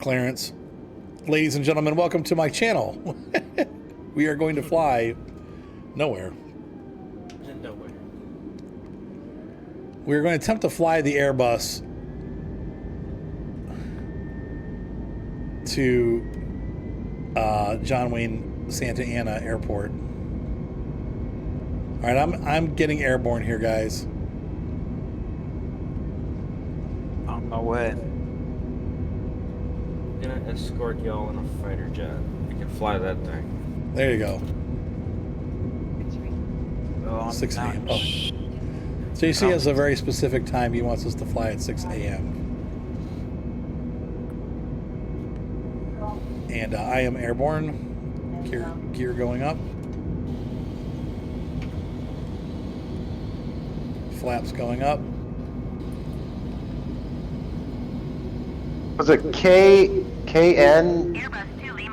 Clarence. Ladies and gentlemen, welcome to my channel. We are going to fly nowhere. Nowhere. We're going to attempt to fly the Airbus to John Wayne Santa Ana Airport. All right, I'm getting airborne here, guys. On my way. I'm gonna escort y'all in a fighter jet. I can fly that thing. There you go. Oh, 6 not a.m. Oh. JC has a very specific time he wants us to fly at 6 a.m. And I am airborne. Gear going up. Flaps going up. Was it KN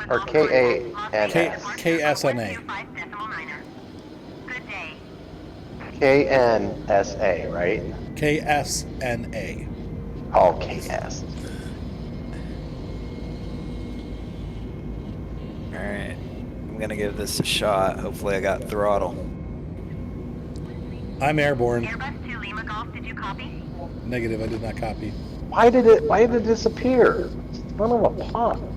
or KANS? KSNA. KNSA, right? KSNA. Oh, KS. Alright. I'm gonna give this a shot. Hopefully I got throttle. I'm airborne. Airbus 2 Lima Golf, did you copy? Negative, I did not copy. Why did it disappear? Son of a pun.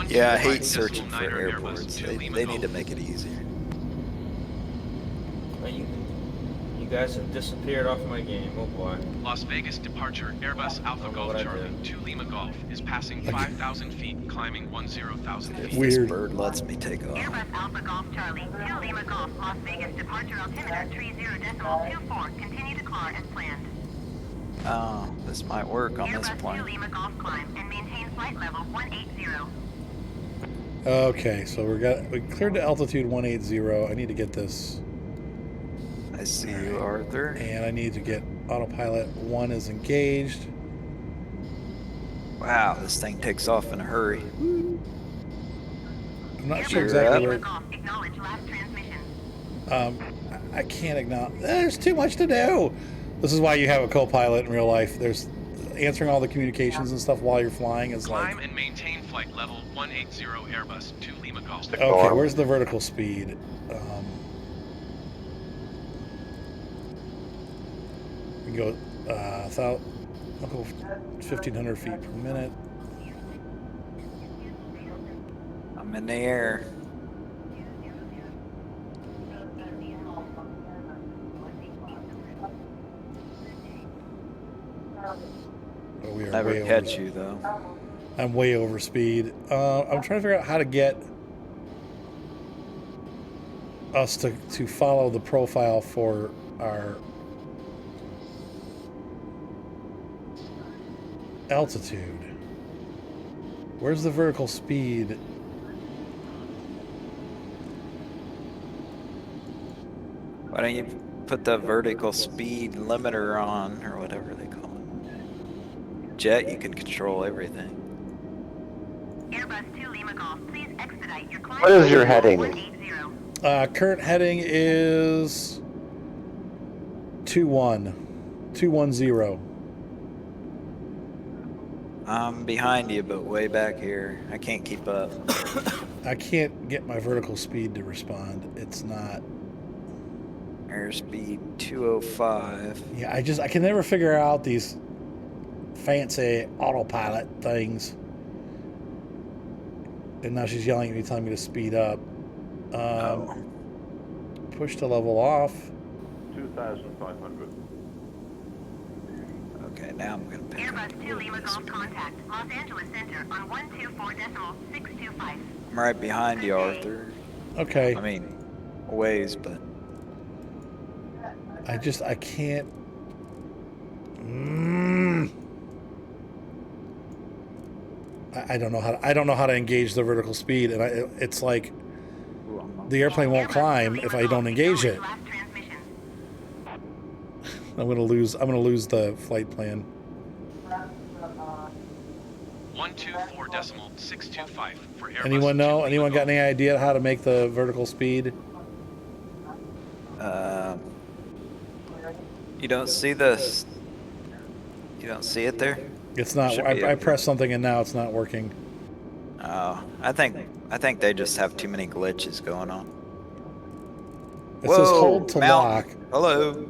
Yeah, I hate searching for airports. They need to make it easier. Well, you guys have disappeared off my game. Oh boy. Las Vegas departure Airbus Alpha Golf Charlie 2 Lima Golf is passing 5,000 feet, climbing 10,000 If feet. this Weird. bird lets me take off. Airbus Alpha Golf Charlie 2 Lima Golf, Las Vegas departure altimeter 30.24. Continue to CLAR as planned. Oh, this might work on this Airbus 2 plane. Lima Golf climb and maintain flight level 180. Okay, so we cleared to altitude 180. I need to get this, I see you, Arthur. and I need to get autopilot 1 is engaged. Wow, this thing takes off in a hurry. I'm not sure You're exactly up. where. Lima Golf, acknowledge last transmission. I can't acknowledge. There's too much to do. This is why you have a co-pilot in real life. There's answering all the communications and stuff while you're flying is like. Climb and maintain flight level 180 Airbus 2 Lima Golf. Okay, where's the vertical speed? We can go 1,500 feet per minute. I'm in the air. Oh, we are Never way catch over. you though. I'm way over speed. I'm trying to figure out how to get us to follow the profile for our altitude. Where's the vertical speed? Why don't you put the vertical speed limiter on, or whatever they call it? Jet, you can control everything. Airbus 2 Lima Golf, please expedite your climb. What is your heading? 180. Current heading is 210. I'm behind you, but way back here. I can't keep up. I can't get my vertical speed to respond. It's not. Airspeed 205. Yeah, I can never figure out these fancy autopilot things. And now she's yelling at me, telling me to speed up. Push to level off. 2,500. Okay, now I'm gonna pick up. Airbus 2 Lima Golf contact, Los Angeles Center on 124.625. I'm right behind you, Arthur. Okay. I mean, a ways, but I can't. I don't know how to engage the vertical speed, and it's like the airplane won't climb if I don't engage it. I'm gonna lose the flight plan. 124.625 for Airbus. Anyone know? 2 Lima Anyone got Golf. any idea how to make the vertical speed? you don't see this. You don't see it there? It's not. Should be I able to- pressed something and now it's not working. Oh, I think they just have too many glitches going on. It says hold to mountain. lock. Hello.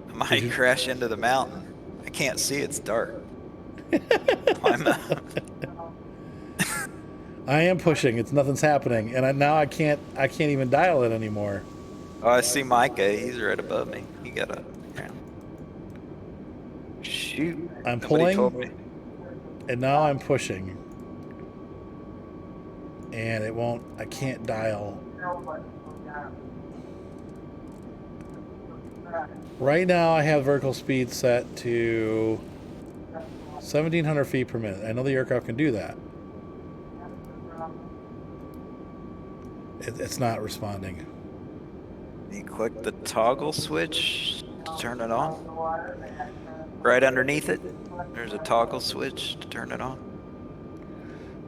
I might crash into the mountain. I can't see. It's dark. Climb up. I am pushing. It's nothing's happening, and now I can't even dial it anymore. Oh, I see Micah. He's right above me. He got up. Yeah. Shoot. I'm Nobody told pulling, me. and now I'm pushing, and it won't. I can't dial. Right now, I have vertical speed set to 1,700 feet per minute. I know the aircraft can do that. It's not responding. You click the toggle switch to turn it on. Right underneath it, there's a toggle switch to turn it on.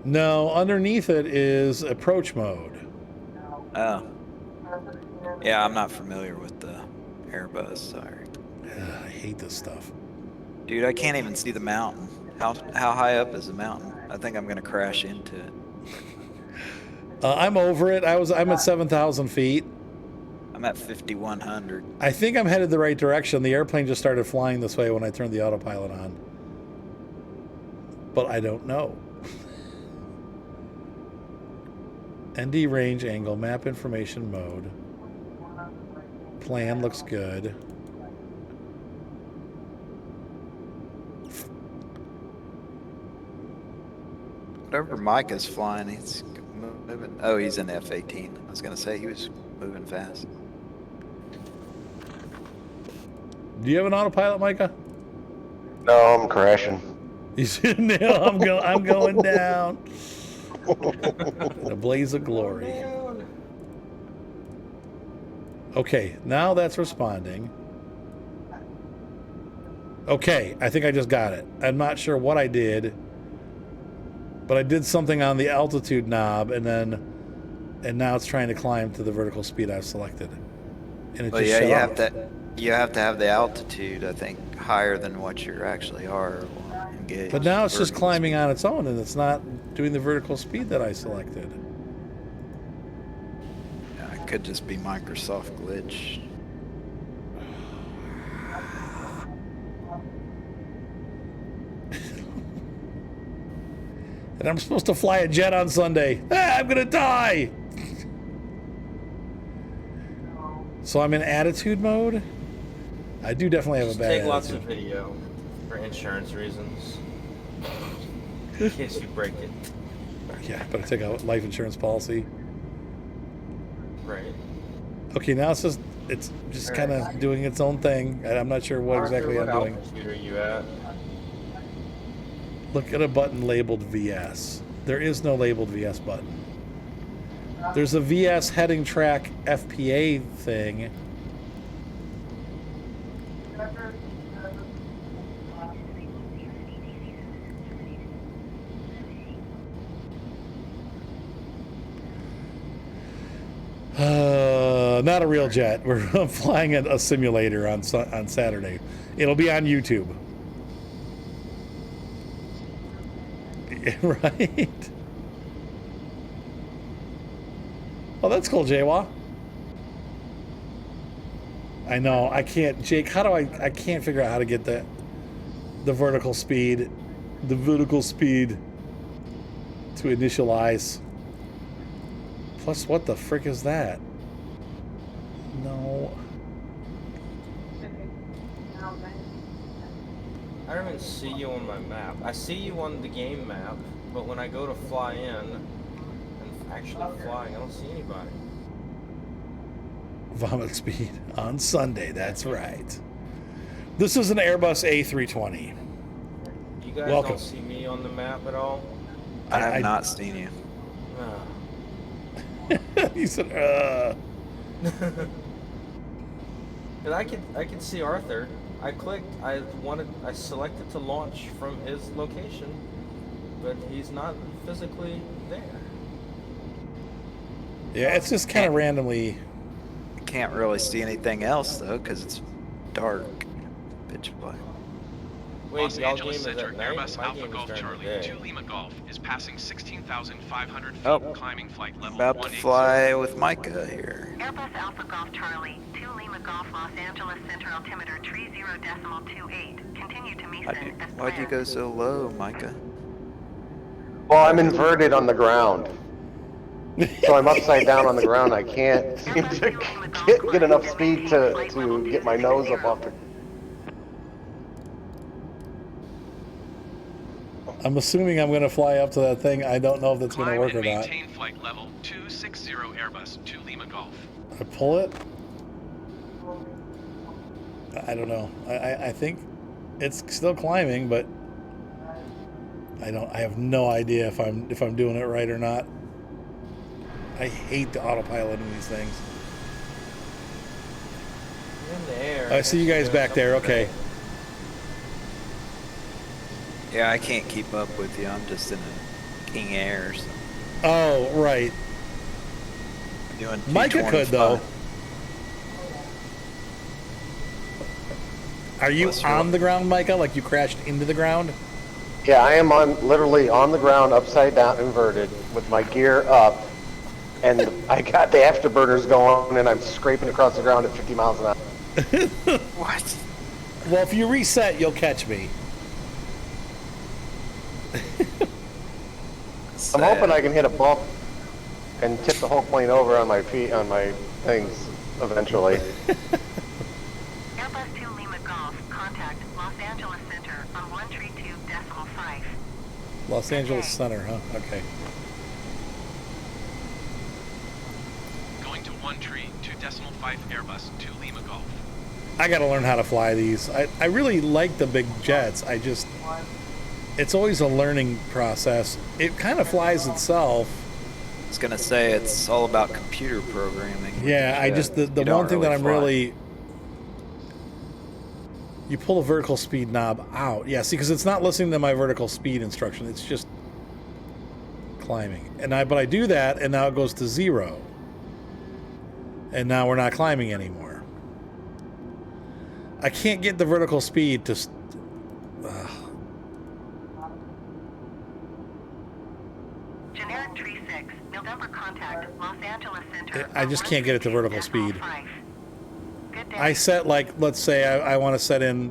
No, underneath it is approach mode. Oh. Yeah, I'm not familiar with the Airbus, sorry. I hate this stuff. Dude, I can't even see the mountain. How high up is the mountain? I think I'm gonna crash into it. I'm over it. I'm at 7,000 feet. I'm at 5,100. I think I'm headed the right direction. The airplane just started flying this way when I turned the autopilot on. But I don't know. ND range angle, map information mode. Plan looks good. Whatever Micah's flying, he's moving. Oh, he's in F-18. I was gonna say he was moving fast. Do you have an autopilot, Micah? No, I'm crashing. He's in there. I'm going down. In a blaze of glory. Okay, now that's responding. Okay, I think I just got it. I'm not sure what I did, but I did something on the altitude knob, and now it's trying to climb to the vertical speed I've selected. And it Well, just yeah, shut you off. have to have the altitude, I think, higher than what you actually are. Engaged But now it's just vertical climbing on its own, and it's not doing the vertical speed that I selected. speed. Yeah, it could just be Microsoft glitch. And I'm supposed to fly a jet on Sunday. Ah, I'm gonna die! So I'm in attitude mode? I do definitely have Just a bad take attitude. lots of video for insurance reasons. In case you break it. Yeah, better take a life insurance policy. Right. Okay, now it's just kind of doing its own thing. And I'm not sure what exactly I'm doing. What altitude are you at? Look at a button labeled VS. There is no labeled VS button. There's a VS heading track FPA thing. Not a real jet. We're flying a simulator on Saturday. It'll be on YouTube. Right? Oh, that's cool, Jawa. I know. I can't, Jake. How do I can't figure out how to get the vertical speed, to initialize. Plus, what the frick is that? No. I don't even see you on my map. I see you on the game map, but when I go to fly in and actually flying, I don't see anybody. Vomit speed on Sunday. That's right. This is an Airbus A320. You guys Welcome. don't see me on the map at all? I have I- not seen you. Oh. He said, And I can see Arthur. I selected to launch from his location, but he's not physically there. Yeah, it's just kind of randomly. Can't really see anything else though, because it's dark, pitch black. Wait, Los y'all Angeles game is Center, at night? Airbus My Alpha game is Golf during the Charlie, day. 2 Lima Golf is passing 16,500 feet, Oh. climbing flight level About to 180. fly with Micah here. Airbus Alpha Golf Charlie, 2 Lima Golf Los Angeles Center altimeter 30.28. Continue to Meeson as Why'd you planned. go so low, Micah? Well, I'm inverted on the ground. So I'm upside down on the ground. I can't seem to get enough speed to get my nose up off the... I'm assuming I'm going to fly up to that thing. I don't know if that's going to Climb work and or not. maintain flight level 260 Airbus 2 Lima Golf. I pull it. I don't know. I think it's still climbing, but I have no idea if I'm doing it right or not. I hate the autopilot in these things. You're in the air. I see you guys back there. Okay. Yeah, I can't keep up with you. I'm just in a King Air. So Oh, right. I'm doing Micah could, though. 225. Are you What's your- on the ground, Micah? Like you crashed into the ground? Yeah, I am literally on the ground, upside down, inverted, with my gear up, and I got the afterburners going, and I'm scraping across the ground at 50 miles an hour. What? Well, if you reset, you'll catch me. I'm hoping I can hit a bump and tip the whole plane over on my feet, on my things, eventually. Airbus 2 Lima Golf, contact Los Angeles Center on 132.5. Los Angeles Center, huh? Okay. Going to 132.5 Airbus 2 Lima Golf. I got to learn how to fly these. I really like the big jets. It's always a learning process. It kind of flies itself. I was gonna say it's all about computer programming. Yeah, the You don't one thing that I'm fly. really... You pull the vertical speed knob out. Yeah, see, because it's not listening to my vertical speed instruction. It's just climbing. But I do that, and now it goes to 0. And now we're not climbing anymore. I can't get the vertical speed to... Generic Tree 6, November contact Los Angeles Center. I just can't get it to vertical speed. 132.5. Good day. I set, like, let's say I want to set in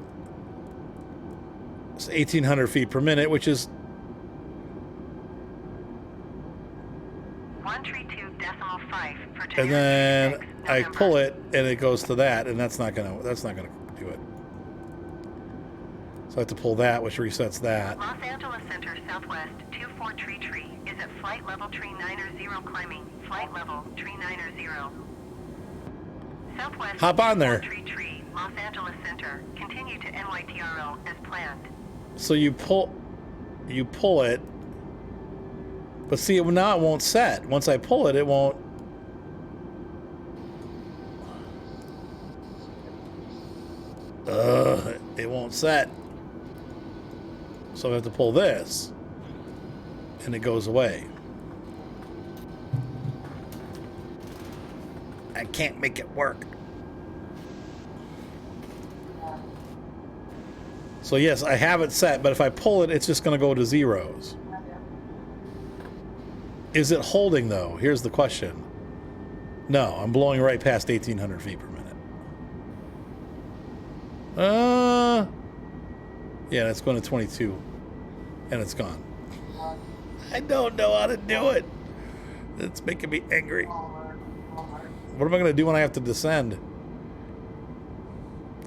1,800 feet per minute, which is 132.5 for generic and then Tree 6, I November. pull it and it goes to that, and that's not gonna do it. So I have to pull that, which resets that. Los Angeles Center Southwest 24 Tree is at flight level tree 90 climbing. Flight level tree 90. Southwest Hop on there. 24 Tree, Los Angeles Center. Continue to NYTRL as planned. So you pull it, but see, now it won't set. Once I pull it, it won't. It won't set. So I have to pull this, and it goes away. I can't make it work. So yes, I have it set, but if I pull it, it's just going to go to zeros. Is it holding, though? Here's the question. No, I'm blowing right past 1,800 feet per minute. Yeah, that's going to 22. And it's gone. I don't know how to do it. It's making me angry. What am I going to do when I have to descend?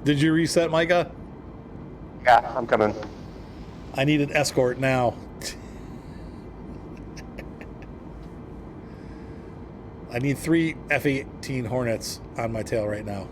Did you reset, Micah? Yeah, I'm coming. I need an escort now. I need 3 F-18 Hornets on my tail right now.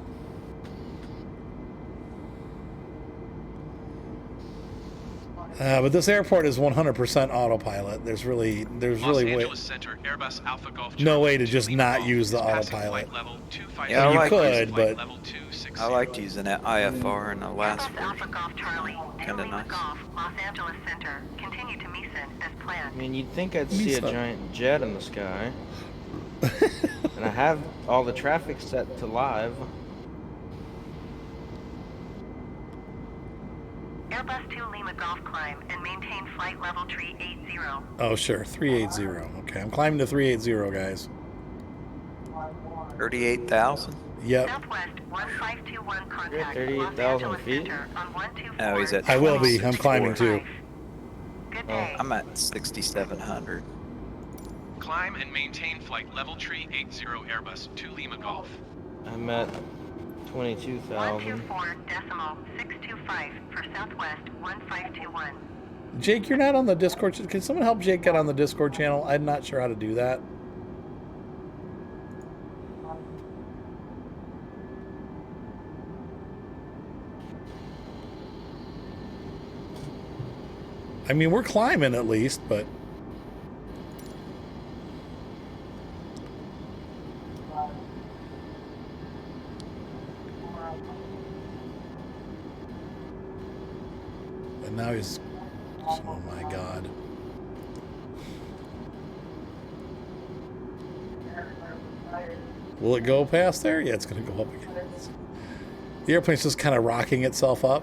But this airport is 100% autopilot. There's really Los Angeles Center, Airbus Alpha Golf no Charlie, way to 2 just Lima not Golf use the is passing autopilot. flight level 250. Yeah, I you like could, Flight but level 260. I liked using that IFR in the last Airbus Alpha version. Golf Charlie, 2 Kinda Lima nice. Golf, Los Angeles Center. Continue to Meeson as I planned. mean, you'd think I'd see a Misa. giant jet in the sky. And I have all the traffic set to live. Airbus 2 Lima Golf climb and maintain flight level 380. Oh, sure. 380. Okay, I'm climbing to 380, guys. 38,000? Yep. Southwest 1521 contact. You're at 38,000 Los Angeles feet? Center on 124. Oh, he's at I will be. I'm 26,400. climbing too. Good Oh, day. I'm at 6,700. Climb and maintain flight level 380 Airbus to Lima Golf. I'm at 22,000. 124.625 for Southwest 1521. Jake, you're not on the Discord. Can someone help Jake get on the Discord channel? I'm not sure how to do that. I mean, we're climbing at least, but... And now he's... Oh my god. Will it go past there? Yeah, it's going to go up again. The airplane's just kind of rocking itself up.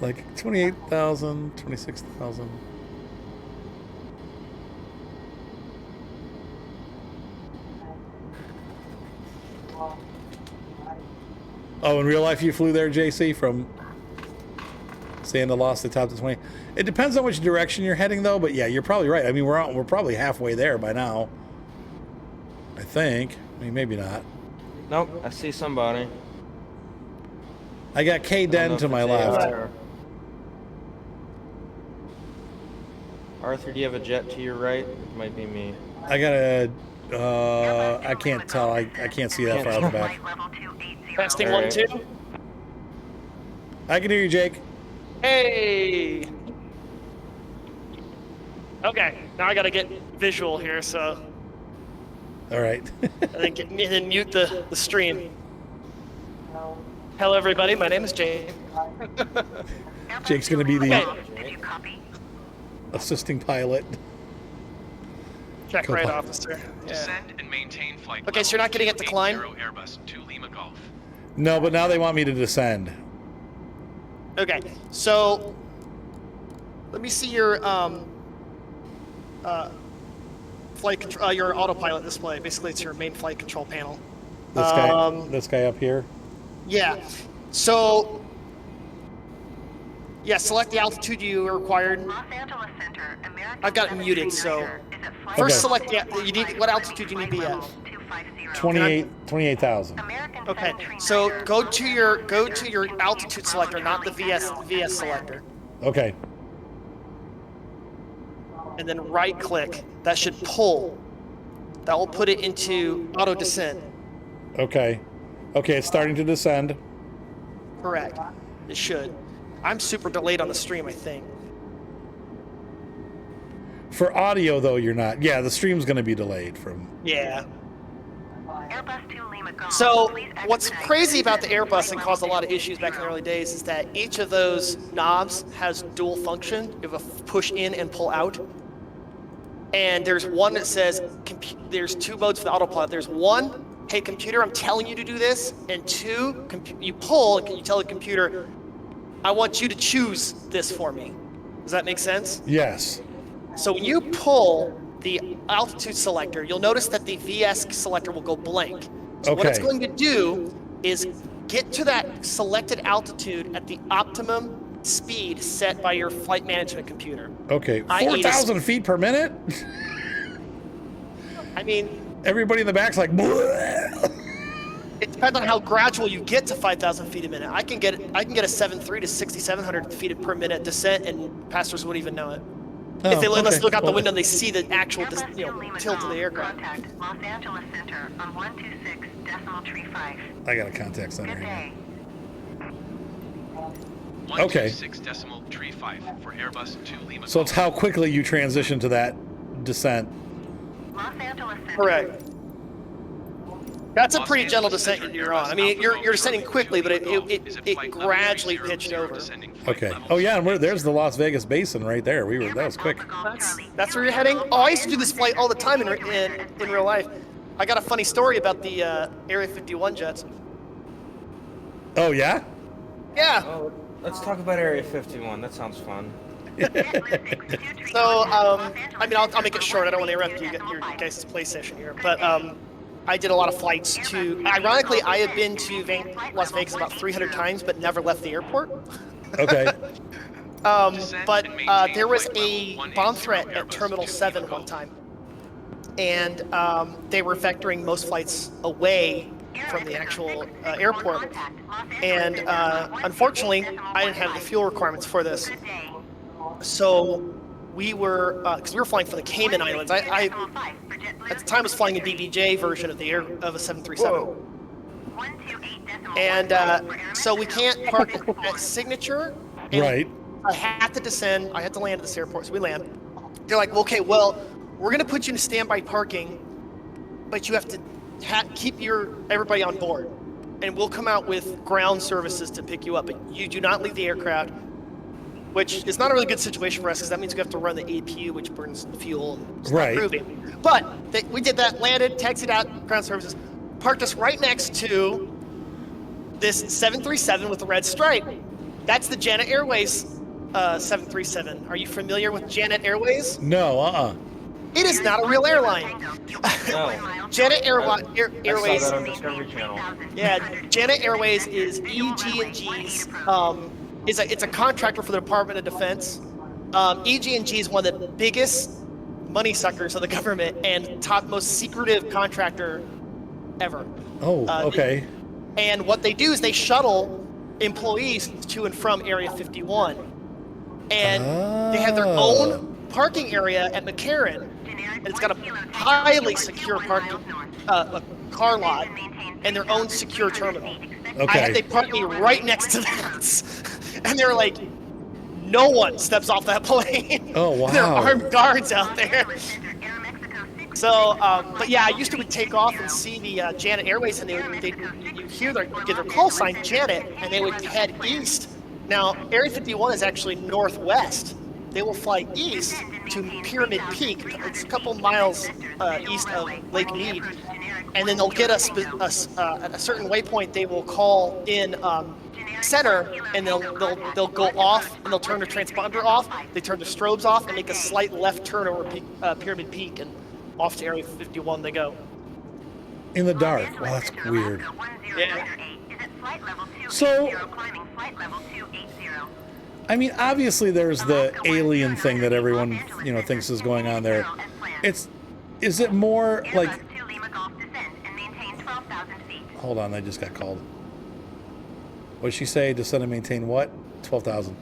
Like 28,000, 26,000. Oh, in real life you flew there, JC, from saying the lost the top to 20. It depends on which direction you're heading, though. But yeah, you're probably right. I mean, we're probably halfway there by now. I think. I mean, maybe not. Nope, I see somebody. I got K Den to my left. Arthur, do you have a jet to your right? It might be me. I got a. I can't tell. I can't see that far out the back. Flight level 280. Testing All 1, right. 2. I can hear you, Jake. Hey. Okay, now I gotta get visual here, so All right. and then mute the stream. Hello, everybody. My name is James. Jake's gonna be the Did you copy? assisting pilot. Check right, officer. Yeah. Descend and maintain flight Okay, so you're not getting it to climb? 280 Airbus to Lima Golf. No, but now they want me to descend. Okay, so let me see your flight control, your autopilot display. Basically, it's your main flight control panel. This guy up here. Yeah. So, yeah, select the altitude you are required. Los Angeles Center, American I've got it muted, so 739er is at flight first level select you need what altitude you need to be at. 250. 28,000. American Okay, 739er so go to your altitude selector, not the VS selector, Okay. and then right click. That should pull. That will put it into auto descent. Okay. Okay, it's starting to descend. Correct. It should. I'm super delayed on the stream, I think. For audio, though, you're not. Yeah, the stream's going to be delayed from. Yeah. Airbus to Lima Golf. So Please what's expedite crazy about the descent to Airbus flight and level caused a lot of issues back in the 280. early days is that each of those knobs has dual function. You have a push in and pull out. And there's one that says, there's two modes for the autopilot. There's one, hey computer, I'm telling you to do this. And two, you pull and you tell the computer, I want you to choose this for me. Does that make sense? Yes. So when you pull the altitude selector, you'll notice that the VS selector will go blank. So what it's Okay. going to do is get to that selected altitude at the optimum speed set by your flight management computer. Okay. I need a 4,000 feet per minute? I mean, Everybody in the back's like, "Bleh." it depends on how gradual you get to 5,000 feet a minute. I can get a 7.3 to 6,700 feet per minute descent, and passengers wouldn't even know it. Oh, If they let us okay. look out the window and they see the actual Airbus to Lima tilt of Golf. the aircraft. Contact Los Angeles Center on 126.35. I got a contact center Good here. day. 126.35 for Airbus to Lima So Golf. it's how quickly you transition to that descent. Los Angeles Center. Correct. That's a Los pretty gentle Angeles descent Center, you're on. I Airbus mean, Alpha you're Golf descending Charlie quickly, but Lima Golf is at it flight level gradually 300, pitched over. descending flight Okay. level Oh yeah, and there's 660. the Las Vegas Basin right there. That was quick. That's where you're heading? Oh, I used to do this flight all the time in real life. I got a funny story about the Area 51 jets. Oh yeah? Yeah. Oh, Let's talk about Area 51. That sounds fun. So, I mean, I'll make it short. I don't want to interrupt your guys' play session here, but I did a lot of flights to. Ironically, I have been to Las Vegas about 300 times, but never left the airport. Okay. But there was a bomb threat at Terminal 7 one time, and they were vectoring most flights away from the actual airport. And unfortunately, I didn't have the fuel requirements for this. So we were, because we were flying for the Cayman Islands. I at the time was flying a DBJ version of a 737. Whoa. And so we can't park at Signature. And Right. I had to descend. I had to land at this airport. So we land. They're like, okay, well, we're gonna put you in standby parking, but you have to keep everybody on board, and we'll come out with ground services to pick you up. But you do not leave the aircraft, which is not a really good situation for us because that means we have to run the APU, which burns fuel. And it's Right. not groovy. But we did that, landed, taxied out, ground services, parked us right next to this 737 with the red stripe. That's the Janet Airways 737. Are you familiar with Janet Airways? No, It is not a real airline. No. Janet I Airways. saw that on Discovery Channel. Yeah, Janet Airways is EG&G's. It's a contractor for the Department of Defense. EG&G is one of the biggest money suckers of the government and top most secretive contractor ever. Oh, okay. And what they do is they shuttle employees to and from Area 51, and they have their own parking area at McCarran, and it's got a highly secure parking car lot and their own secure terminal. Okay. They parked me right next to that, and they're like, no one steps off that plane. Oh, wow. There are armed guards out there. So, but yeah, I used to take off and see the Janet Airways, and you hear get their call sign Janet, and they would head east. Now, Area 51 is actually northwest. They will fly east to Pyramid Peak. It's a couple miles east of Lake Mead, and then they'll get us at a certain waypoint. They will call in center, and they'll go off, and they'll turn the transponder off. They turn the strobes off and make a slight left turn over Pyramid Peak, and off to Area 51 they go. In the dark. Well, that's weird. Yeah. So, I mean, obviously there's the alien thing that everyone, thinks is going on there. Is it more like... Hold on, I just got called. What did she say? Descend and maintain what? 12,000.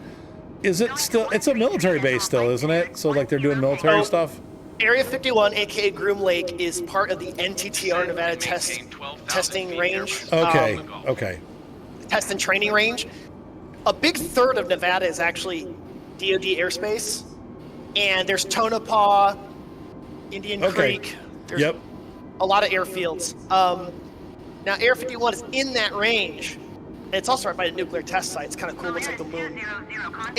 Is it still... It's a military base still, isn't it? So, like, they're doing military stuff? Area 51, aka Groom Lake, is part of the NTTR Nevada testing range. Okay, okay. Test and training range. A big third of Nevada is actually DoD airspace, and there's Tonopah, Indian Creek. There's a lot of airfields. Now, Area 51 is in that range, and it's also right by the nuclear test site. It's kind of cool. It looks like the moon.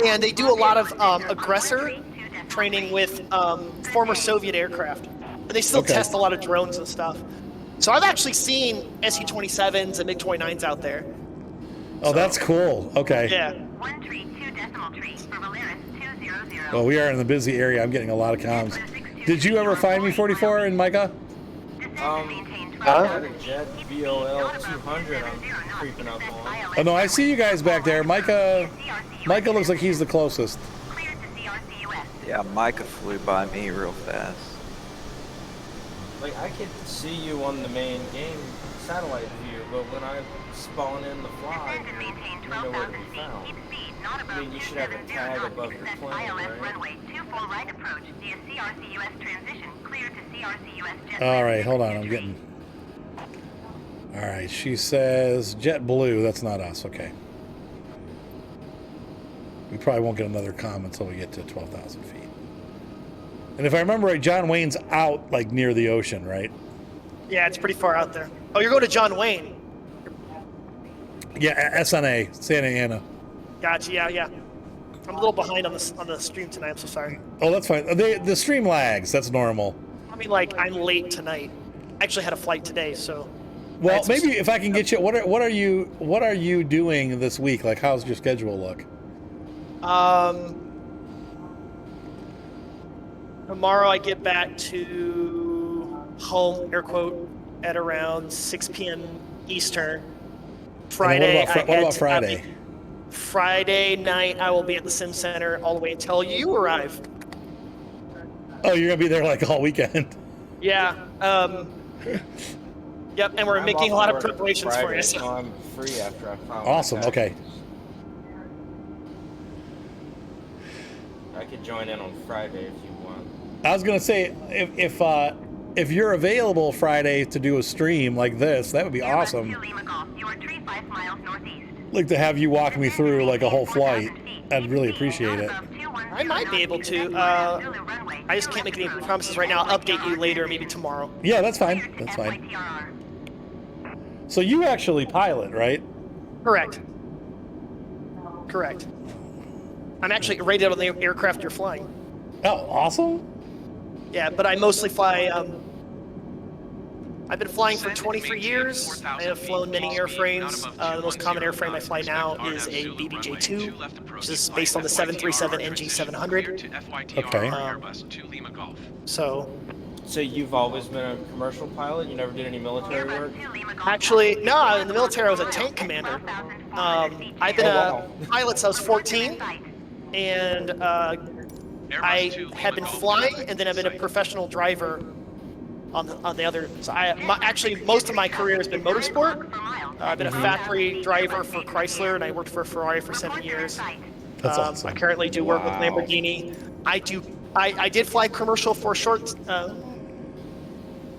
And they do a lot of aggressor training with former Soviet aircraft. And they still test a lot of drones and stuff. So I've actually seen SU-27s and MiG-29s out there. Oh, that's cool. Okay. Yeah. Well, we are in the busy area. I'm getting a lot of comms. Did you ever find me 44 in Micah? I had a jet VOL 200 I'm creeping up on. Oh, no, I see you guys back there. Micah looks like he's the closest. Yeah, Micah flew by me real fast. Like, I could see you on the main game satellite view, but when I spawn in the fly, you're nowhere to be found. I mean, you should have a tag above your plane, right? All right, hold on. I'm getting... All right, she says JetBlue. That's not us. Okay. We probably won't get another comm until we get to 12,000 feet. And if I remember right, John Wayne's out, like, near the ocean, right? Yeah, it's pretty far out there. Oh, you're going to John Wayne. Yeah, SNA, Santa Ana. Gotcha, yeah. I'm a little behind on the stream tonight. I'm so sorry. Oh, that's fine. The stream lags. That's normal. I mean, like, I'm late tonight. I actually had a flight today, so... Well, maybe if I can get you, what are you doing this week? Like, how's your schedule look? Tomorrow I get back to home, air quote, at around 6 p.m. Eastern. Friday, What about Friday? Friday night, I will be at the Sim Center all the way until you arrive. Oh, you're gonna be there like all weekend. Yeah. Yep, and we're making a lot of preparations for you. So I'm free after I file my Awesome. taxes. Okay. I could join in on Friday if you want. I was gonna say if you're available Friday to do a stream like this, that would be awesome. Like to have you walk me through like a whole flight. I'd really appreciate it. I might be able to. I just can't make any promises right now. I'll update you later, maybe tomorrow. Yeah, that's fine. That's fine. So you actually pilot, right? Correct. I'm actually rated on the aircraft you're flying. Oh, awesome. Yeah, but I mostly fly. I've been flying for 23 years. I have flown many airframes. The most common airframe I fly now is a BBJ-2, which is based on the 737 NG 700. Okay. So you've always been a commercial pilot? You never did any military work? Actually, no. In the military, I was a tank commander. I've been a pilot since I was 14, and I had been flying, and then I've been a professional driver on the other. So actually, most of my career has been motorsport. I've been a factory driver for Chrysler, and I worked for Ferrari for 7 years. That's awesome. I currently do work with Lamborghini. I did fly commercial for a short,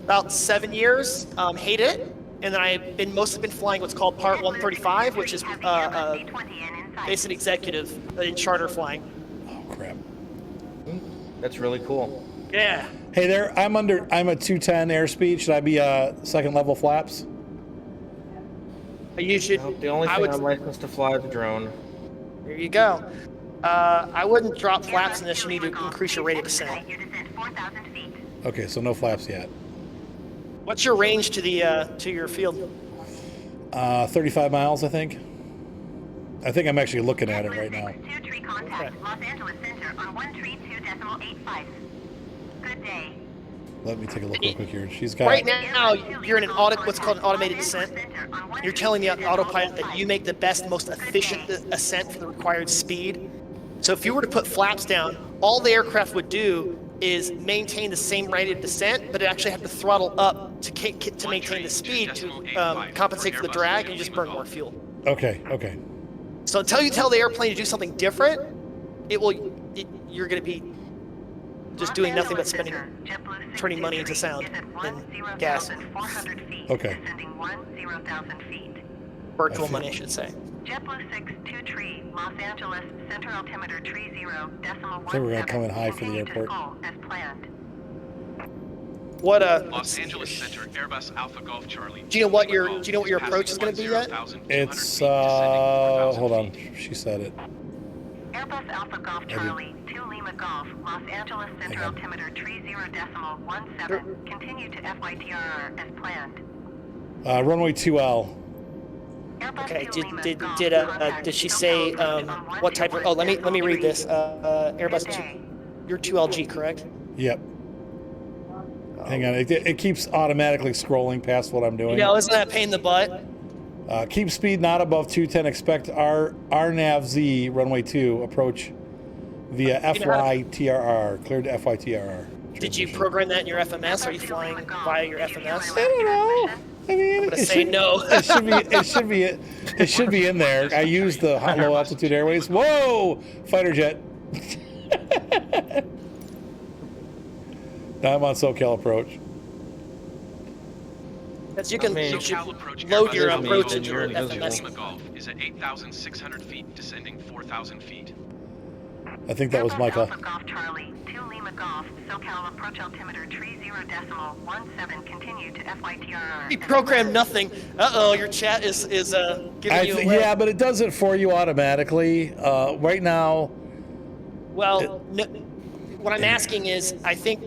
about 7 years. Hate it, and then I've mostly been flying what's called Part 135, which is basic executive charter flying. Oh crap. That's really cool. Yeah. Hey there, I'm at 210 airspeed. Should I be second level flaps? You should. The only thing I'm licensed to fly is a drone. There you go. I wouldn't drop flaps unless you need to increase your rate of descent. Okay, so no flaps yet. What's your range to your field? 35 miles, I think. I think I'm actually looking at it right now. Okay. Good day. Let me take a look real quick here. She's got. Right now, you're in what's called an automated descent. You're telling the autopilot that you make the best, most efficient ascent for the required speed. So if you were to put flaps down, all the aircraft would do is maintain the same rate of descent, but it actually have to throttle up to maintain the speed to compensate for the drag, and you just burn more fuel. Okay. So until you tell the airplane to do something different, you're going to be just doing nothing but turning money into sound and gas. Okay. Virtual money, I should say. JetBlue 6 2 tree, Los Angeles, center altimeter 30.17. So we're gonna come in high for the airport. As planned. What Los Angeles Center, Airbus Alpha Golf Charlie. Do you know what your approach is going to be yet? It's hold on. She said it. Airbus Alpha Golf Charlie 2 Lima Golf, Los Angeles center altimeter 30.17. Continue to FYTRR as planned. Runway 2L. Okay. Did she say what type of? Oh, let me read this. Airbus 2. You're 2LG, correct? Yep. Hang on. It keeps automatically scrolling past what I'm doing. Isn't that a pain in the butt? Keep speed not above 210. Expect RNAV-Z runway 2 approach via FYTRR. Cleared to FYTRR. Did you program that in your FMS? Are you flying via your FMS? I don't know. I mean, I'm gonna say no. It should be in there. I use the low altitude airways. Whoa, fighter jet. Now I'm on SoCal approach. Because you can approach load your Airbus approach into your Lima FMS. Golf is at 8,600 feet, descending 4,000 feet. I think that was Michael. Alpha Golf Charlie 2 Lima Golf, SoCal approach altimeter 30.17. Continue to FYTRR. You programmed nothing. Your chat is giving you away. Yeah, but it does it for you automatically. Right now. Well, what I'm asking is, I think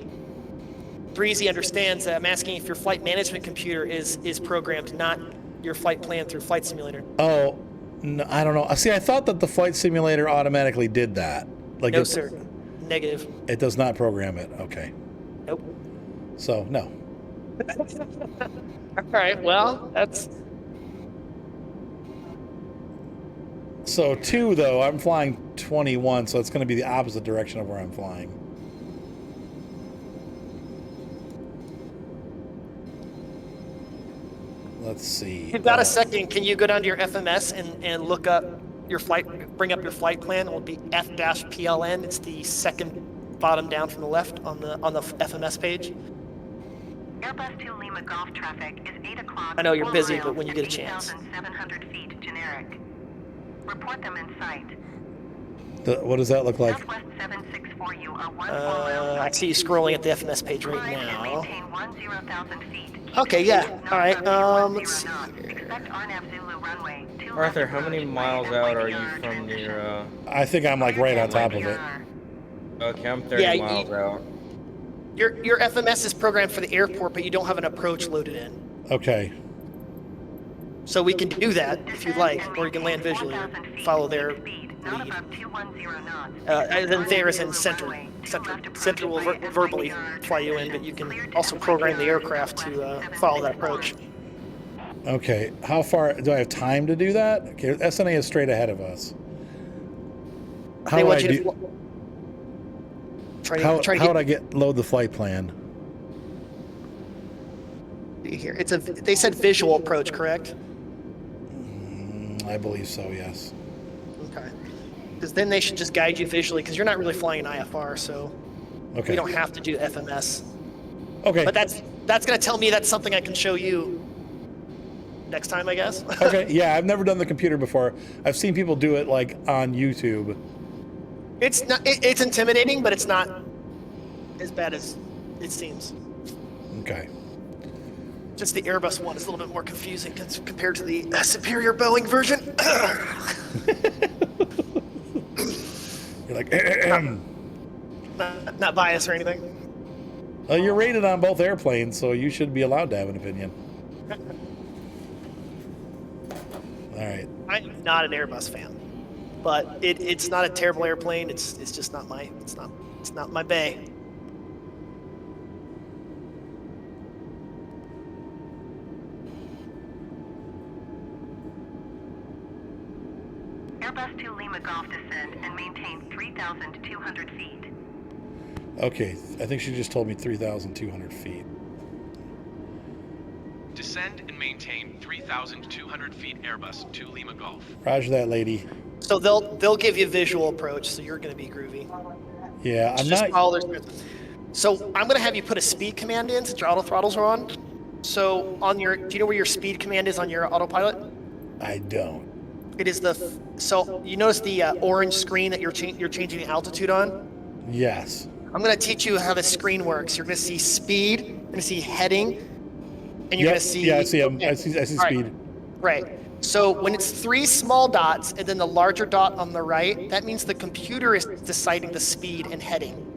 Breezy understands that I'm asking if your flight management computer is programmed, not your flight plan through Flight Simulator. Oh, no, I don't know. See, I thought that the flight simulator automatically did that. Like No, sir. Negative. It does not program it. Okay. Nope. So, no. All right, well, that's... So 2, though, I'm flying 21, so it's going to be the opposite direction of where I'm flying. Let's see. You've got a second. Can you go down to your FMS and look up your flight, bring up your flight plan? It will be F-PLN. It's the second bottom down from the left on the FMS page. Airbus to Lima Golf traffic is 8 o'clock. I know you're busy, full but when you rails get a chance. 8,700 feet generic. Report them in sight. What does that look like? Southwest 764 you are 1 full rail. I see you scrolling at the FMS page right Climb and now. maintain 10,000 feet. Okay, yeah. All right. Let's see. Expect RNAV Zulu runway. Arthur, how many miles out are you from your, I think I'm like right on top of it. Okay, I'm 30 miles out. Your FMS is programmed for the airport, but you don't have an approach loaded in. Okay. So we can do that if you'd like, or you can land visually, follow their lead. And then there is in center. Center will verbally fly you in, but you can also program the aircraft to follow that approach. Okay. How far do I have time to do that? Okay, SNA is straight ahead of us. How They do I want you do? to How try to would I load the flight plan? get here. They said visual approach, correct? I believe so. Yes. Okay. Because then they should just guide you visually, because you're not really flying an IFR, so Okay. you don't have to do FMS. Okay. But that's going to tell me that's something I can show you next time, I guess. Okay. Yeah, I've never done the computer before. I've seen people do it like on YouTube. It's not. It's intimidating, but it's not as bad as it seems. Okay. Just the Airbus one is a little bit more confusing compared to the superior Boeing version. You're like, not biased or anything. well, you're rated on both airplanes, so you should be allowed to have an opinion. All right. I'm not an Airbus fan, but it's not a terrible airplane. It's just not my it's not my bay. Airbus to Lima Golf descend and maintain 3,200 feet. Okay. I think she just told me 3,200 feet. Descend and maintain 3,200 feet Airbus to Lima Golf. Roger that, lady. So they'll give you visual approach, so you're going to be groovy. Yeah, I'm Just not. follow their script. So I'm going to have you put a speed command in since your auto throttles are on. So do you know where your speed command is on your autopilot? I don't. It is so you notice the orange screen that you're changing the altitude on? Yes. I'm going to teach you how the screen works. You're going to see speed, you're going to see heading, and you're going to see... Yeah, I see them. Okay. I see All speed. Right. So when it's 3 small dots and then the larger dot on the right, that means the computer is deciding the speed and heading.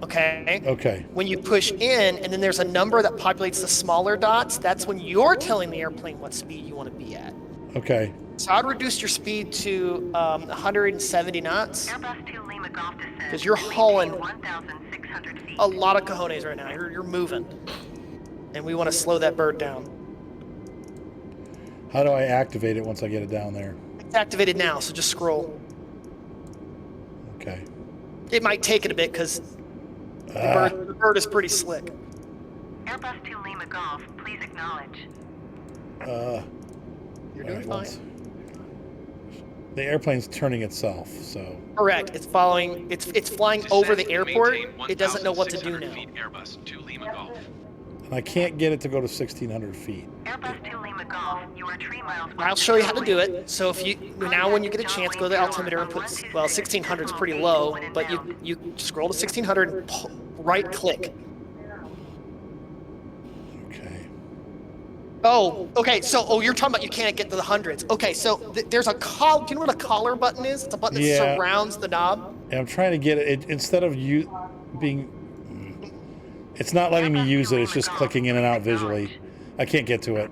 Okay? Okay. When you push in and then there's a number that populates the smaller dots, that's when you're telling the airplane what speed you want to be at. Okay. So I'd reduce your speed to 170 knots. Airbus to Lima Golf descend. Because you're hauling 1,600 feet. a lot of cojones right now. You're moving. And we want to slow that bird down. How do I activate it once I get it down there? It's activated now, so just scroll. Okay. It might take it a bit because the bird is pretty slick. Airbus to Lima Golf, please acknowledge. You're all doing right, fine. once- The airplane's turning itself, so. Correct. It's following. It's flying Descend over the and airport. maintain It doesn't know what to do 1,600 now. feet Airbus to Lima Golf. And I can't get it to go to 1,600 feet. Airbus to Lima Golf, you are 3 miles west I'll of show you how to do runway. it. So if you now, when you get a chance, go to the altimeter and put 1,600 is pretty low, but you scroll to 1,600 and right click. Okay. Oh, okay. So, you're talking about you can't get to the hundreds. Okay, so there's a call. Do you know what a collar button is? It's a button that Yeah. surrounds the knob. And I'm trying to get it, instead of you being. It's not letting me use it. It's just clicking in and out visually. I can't get to it.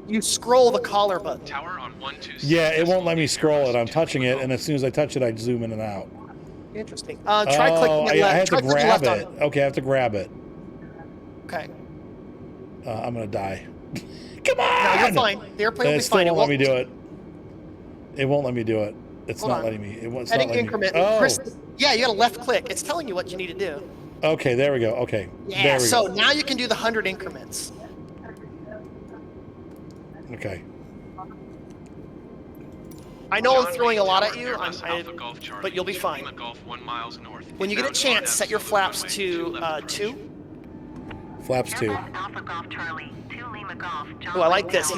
You scroll the collar button. Tower on 126. Yeah, it won't let me scroll it. I'm touching it, and as soon as I touch it, I zoom in and out. Interesting. Try clicking it I left. have Try to clicking grab left it. on it. Okay, I have to grab it. Okay. I'm gonna die. Come on! No, you're fine. The airplane will It be still fine. won't let me do it. It won't let me do it. It's Hold not on. letting me. It's Heading not letting increment. Me. Oh, Chris, yeah, you got to left click. It's telling you what you need to do. okay. There we go. Okay. Yeah. There we So go. now you can do the 100 increments. Okay. I know I'm John throwing a Reed lot Tower, at you, Airbus Alpha Golf Charlie, but you'll be 2 fine. Lima Golf 1 miles north. When you get a Inbound chance, on set your Silver flaps runway, to 2 left approach. 2. Flaps 2. Airbus Alpha Golf Charlie, 2 Lima Golf. Oh, I like this.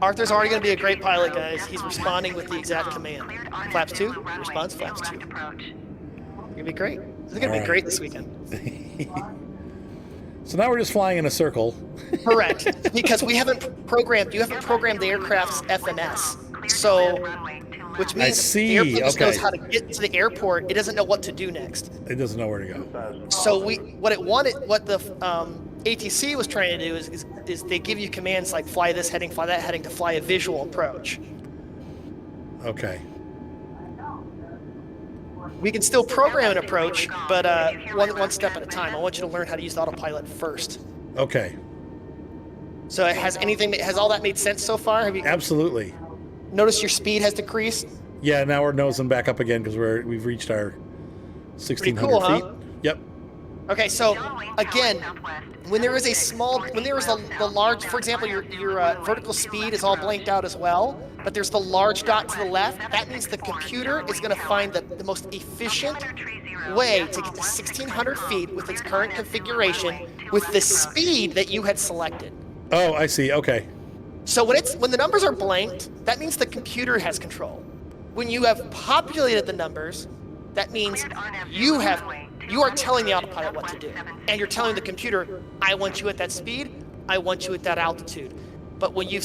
Arthur's already going to be a great pilot, guys. He's responding with the exact command. Flaps 2, response flaps 2. You're going to be great. This is going to be Alright. great this weekend. So now we're just flying in a circle. Correct. Because you haven't programmed the aircraft's FMS. So, which I means see, the airplane just okay. knows how to get to the airport. It doesn't know what to do next. It doesn't know where to go. So what the ATC was trying to do is they give you commands like fly this heading, fly that heading to fly a visual approach. Okay. We can still program an approach, but one step at a time. I want you to learn how to use the autopilot first. Okay. So has all that made sense so far? Have you Absolutely. noticed your speed has decreased? Yeah. Now we're nosing back up again because we've reached our 1,600 cool, feet. huh? Yep. Okay, so again, when there is the large, for example, your vertical speed is all blanked out as well, but there's the large dot to the left. That means the computer is going to find the most efficient way to get to 1,600 feet with its current configuration with the speed that you had selected. Oh, I see. Okay. So when the numbers are blanked, that means the computer has control. When you have populated the numbers, that means you are telling the autopilot what to do. And you're telling the computer, I want you at that speed, I want you at that altitude. But when you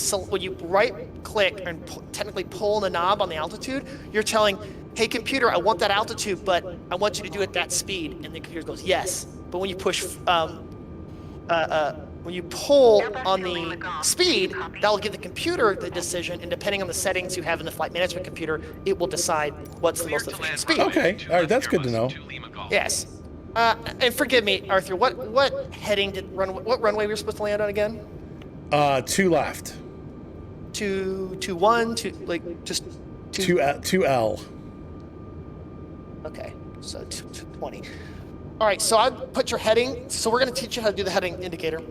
right click and technically pull on the knob on the altitude, you're telling, hey computer, I want that altitude, but I want you to do it at that speed. And the computer goes, yes. But when you push, when you pull on the speed, that'll give the computer the decision, and depending on the settings you have in the flight management computer, it will decide what's the most efficient speed. Okay. All right. That's good to know. Yes. And forgive me, Arthur. What runway we were supposed to land on again? 2 left. 2-1, just 2L. Okay, so 220. All right, so I put your heading. So we're going to teach you how to do the heading indicator.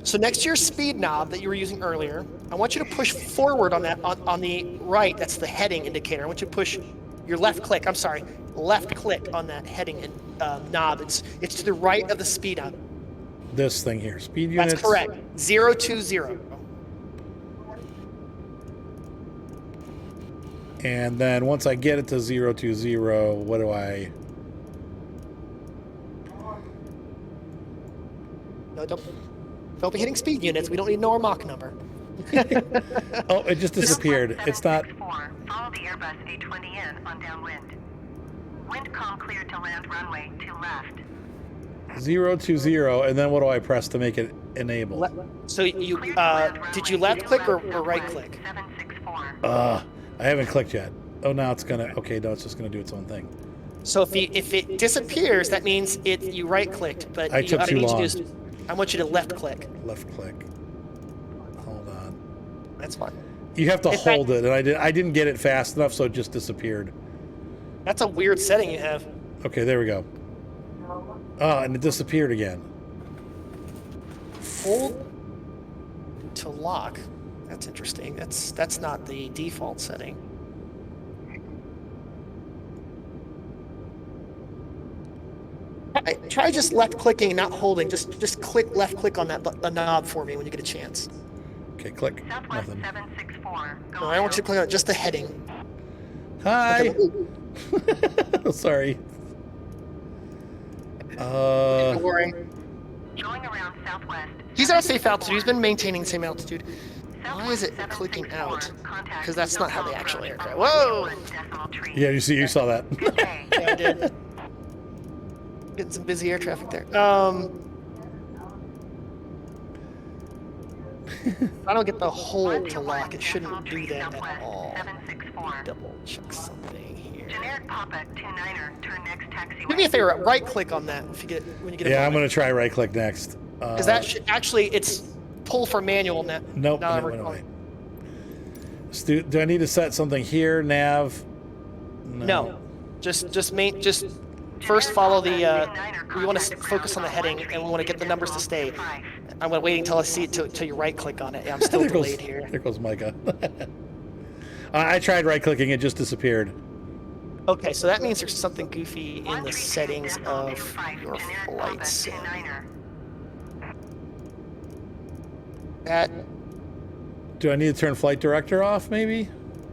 So next to your speed knob that you were using earlier, I want you to push forward on that on the right. That's the heading indicator. I want you to push your left click on that heading knob. It's to the right of the speed knob. This thing here. Speed units. That's correct. 020. And then once I get it to 020, what do I? No, don't be hitting speed units. We don't need to know our Mach number. Oh, it just disappeared. It's not. Follow the Airbus A320 on downwind. Wind calm clear to land runway to left. 020, and then what do I press to make it enable? So you did you left click or right click? 764. I haven't clicked yet. Oh, now it's gonna. Okay, no, it's just gonna do its own thing. So if it disappears, that means you right clicked. But I took what too I need long. you to do is, I want you to left click. Left click. Hold on. That's fine. You have to In hold fact- it, and I didn't get it fast enough, so it just disappeared. That's a weird setting you have. Okay, there we go. Oh, and it disappeared again. Hold to lock. That's interesting. That's not the default setting. Try just left clicking, not holding. Just click left click on the knob for me when you get a chance. Okay, click. Southwest Nothing. 764. No, I want you to click on just the heading. Hi. Okay. Sorry. Don't worry. Going around southwest. He's at a safe altitude. He's been maintaining the same altitude. Why is it clicking out? Because that's not how the actual aircraft. Whoa! Yeah, you saw that. Yeah, I did. getting some busy air traffic there. I don't get the hold to lock. It shouldn't do that at all. 764. Double check something here. Generic Papa 29er, turn next taxiway. Do me a favor, right click on that if you get when you get a Yeah, I'm moment. gonna try right click next. Because that should, actually, it's pull for manual now. Nope. now that Wait, we're wait, wait. Do I need to set something here? Nav? No, just first follow the. We want to focus on the heading, and we want to get the numbers to stay. I'm waiting until I see it till you right click on it. Yeah, I'm still There goes- delayed here. There goes Micah. I tried right clicking, it just disappeared. Okay, so that means there's something goofy in the settings of your flight sim. That Do I need to turn flight director off, maybe?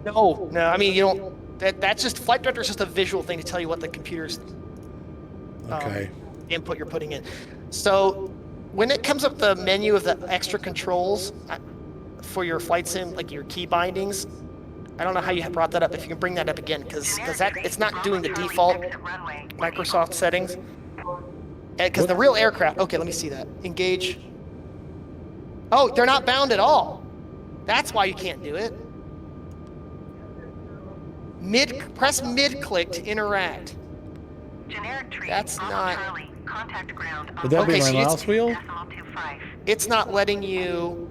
no. I mean you don't. That's just flight director is just a visual thing to tell you what the computer's Okay. input you're putting in. So when it comes up the menu of the extra controls for your flight sim, like your key bindings, I don't know how you brought that up. If you can bring that up again, because that it's not doing the default Microsoft settings. Because the real aircraft. Okay, let me see that. Engage. Oh, they're not bound at all. That's why you can't do it. Press mid click to interact. That's not. Would that be Okay, my so it's- mouse wheel? It's not letting you.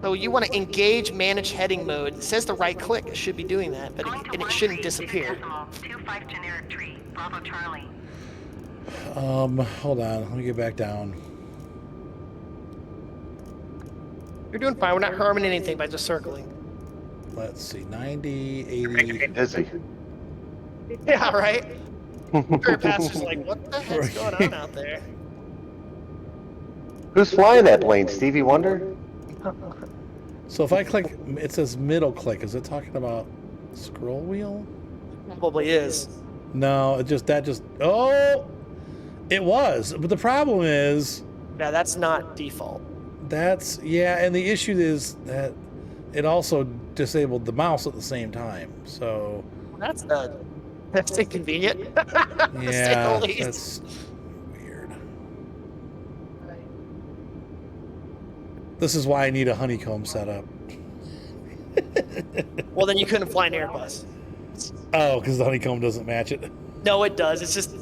So you want to engage manage heading mode. It says to right click. It should be doing that, but it shouldn't disappear. Hold on. Let me get back down. You're doing fine. We're not harming anything by just circling. Let's see. 90, Making me 80. dizzy. Yeah, right? Your pastor's like, what the heck's going on out there? Who's flying that plane? Stevie Wonder? So if I click, it says middle click. Is it talking about scroll wheel? Probably is. No, oh, it was. But the problem is, Yeah, that's not default. and the issue is that it also disabled the mouse at the same time. So That's inconvenient. to say yeah, the least. that's weird. This is why I need a honeycomb setup. Well, then you couldn't fly an Airbus. Oh, because the honeycomb doesn't match it. No, it does. It's just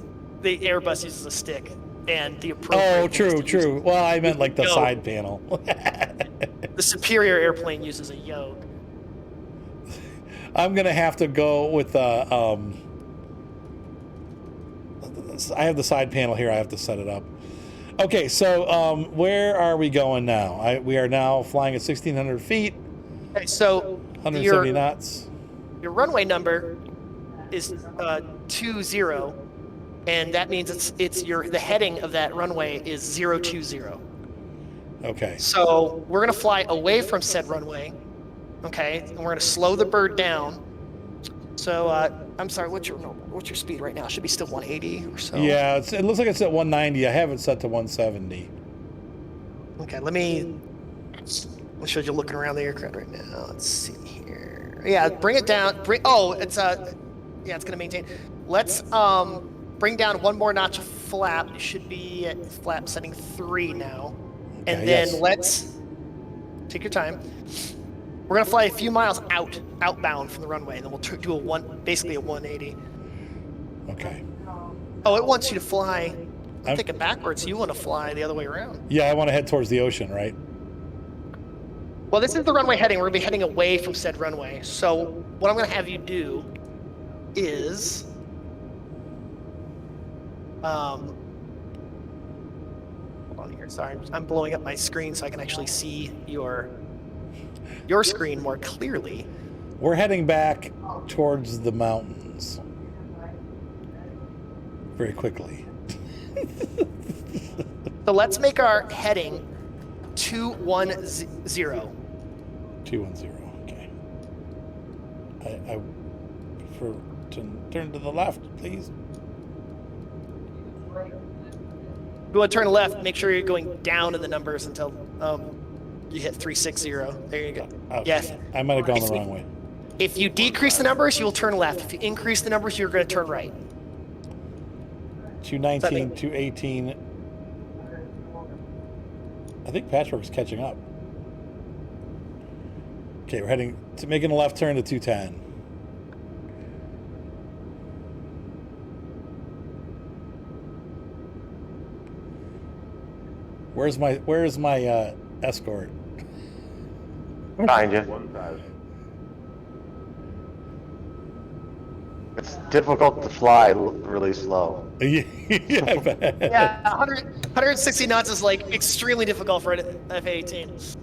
the Airbus uses a stick, and the appropriate. Oh, true, true. Well, I meant like the No. side panel. The superior airplane uses a yoke. I'm gonna have to go with I have the side panel here. I have to set it up. Okay, so where are we going now? We are now flying at 1,600 feet, Okay, so 170 knots. your runway number is 20, and that means the heading of that runway is 020. Okay. So we're gonna fly away from said runway, okay, and we're gonna slow the bird down. So I'm sorry, what's your speed right now? It should be still 180 or so. Yeah, it looks like it's at 190. I have it set to 170. Okay, let me show you looking around the aircraft right now. Let's see here. Yeah, bring it down. It's gonna maintain. Let's bring down one more notch of flap. It should be at flap setting 3 now. And Okay, then yes. let's take your time. We're gonna fly a few miles outbound from the runway, and then we'll do basically a 180. Okay. Oh, it wants you to fly. I'm I'm- thinking backwards. You want to fly the other way around. Yeah, I want to head towards the ocean, right? Well, this is the runway heading. We're gonna be heading away from said runway. So what I'm gonna have you do is, hold on here. Sorry, I'm blowing up my screen so I can actually see your screen more clearly. We're heading back towards the mountains very quickly. So let's make our heading 210. 210. Okay. I prefer to turn to the left, please. If you want to turn left, make sure you're going down in the numbers until you hit 360. There you go. Okay. Yes. I might have gone the If we- wrong way. If you decrease the numbers, you'll turn left. If you increase the numbers, you're going to turn right. 219, 218. I think Patchwork's catching up. Okay, we're heading to making a left turn to 210. Where's my escort? Behind you. 1,000. It's difficult to fly really slow. Yeah, I bet. Yeah, 160 knots is like extremely difficult for an F-18.